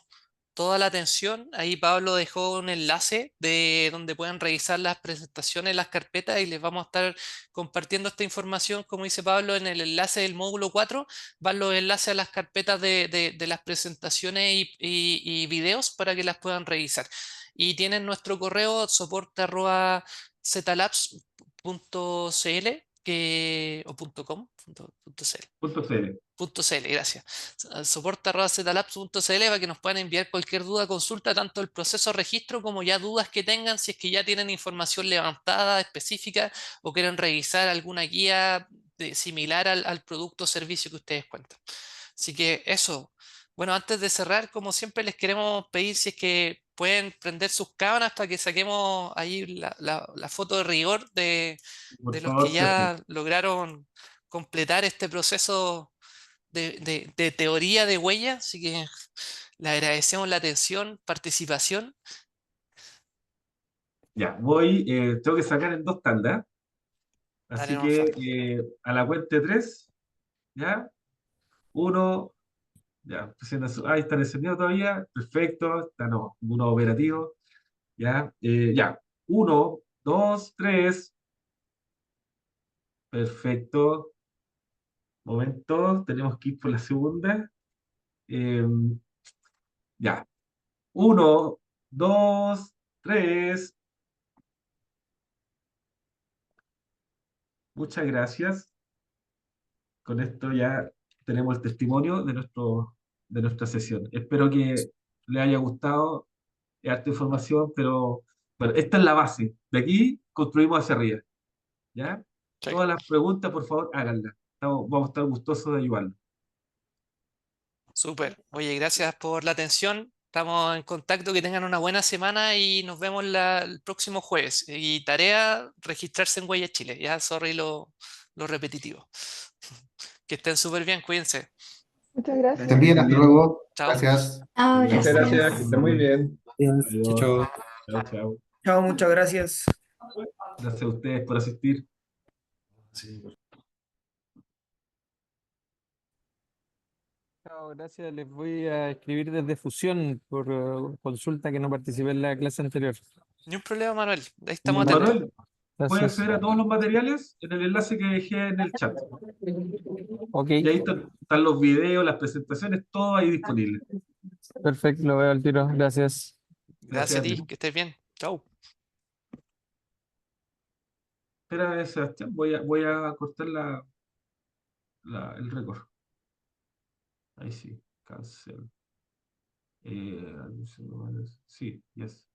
toda la atención. Ahí Pablo dejó un enlace de donde pueden revisar las presentaciones, las carpetas y les vamos a estar compartiendo esta información, como dice Pablo, en el enlace del módulo 4. Van los enlaces a las carpetas de las presentaciones y videos para que las puedan revisar. Y tienen nuestro correo soporte@zlabs.cl o .com, .cl. .cl. .cl, gracias. Soporte@zlabs.cl para que nos puedan enviar cualquier duda, consulta, tanto el proceso de registro como ya dudas que tengan, si es que ya tienen información levantada específica o quieren revisar alguna guía similar al producto o servicio que ustedes cuentan. Así que eso. Bueno, antes de cerrar, como siempre, les queremos pedir si es que pueden prender sus cámaras para que saquemos ahí la foto de rigor Por de los que favor, Sergio. ya lograron completar este proceso de teoría de huella, así que le agradecemos la atención, participación. Ya, tengo que sacar en dos tandas, Dale, así no, que Fabio. a la cuenta de tres, ¿ya? Uno, ya, ahí está encendido todavía, perfecto, está no, uno operativo, ¿ya? Ya, uno, dos, tres, perfecto, momento, tenemos que ir por la segunda, eh, ya, uno, dos, tres, muchas gracias. Con esto ya tenemos el testimonio de nuestra sesión. Espero que les haya gustado, es harta información, pero bueno, esta es la base. De aquí construimos hacia arriba, ¿ya? Sí, Todas las preguntas, por favor, háganlas. Vamos a estar gustosos de ayudarlos. súper. Oye, gracias por la atención. Estamos en contacto, que tengan una buena semana y nos vemos el próximo jueves. Y tarea, registrarse en Huella Chile. Ya, sorry lo repetitivo. Que estén súper bien, cuídense. Muchas Gracias. gracias. También, hasta luego. Chao. Gracias. Chao, Adiós. Muchas gracias, que gracias. estén muy bien. Chao, Adiós. chao. Chao, chao. Chao, muchas gracias. Gracias a ustedes por asistir. Sí. Chao, gracias. Les voy a escribir desde Fusión por consulta que no participé en la clase anterior. Ni un problema, Manuel. Ahí estamos Dale. atentos. Manuel, puedes Gracias. acceder a todos los materiales en el enlace que dejé en el chat. Ok, Y ahí están los videos, las presentaciones, todo ahí disponible. perfecto, lo veo al tiro. Gracias. Gracias a Gracias. ti, que estés bien. Chau. Espera, Sebastián, voy a cortar el récord. Ahí sí, cancel. Sí, yes.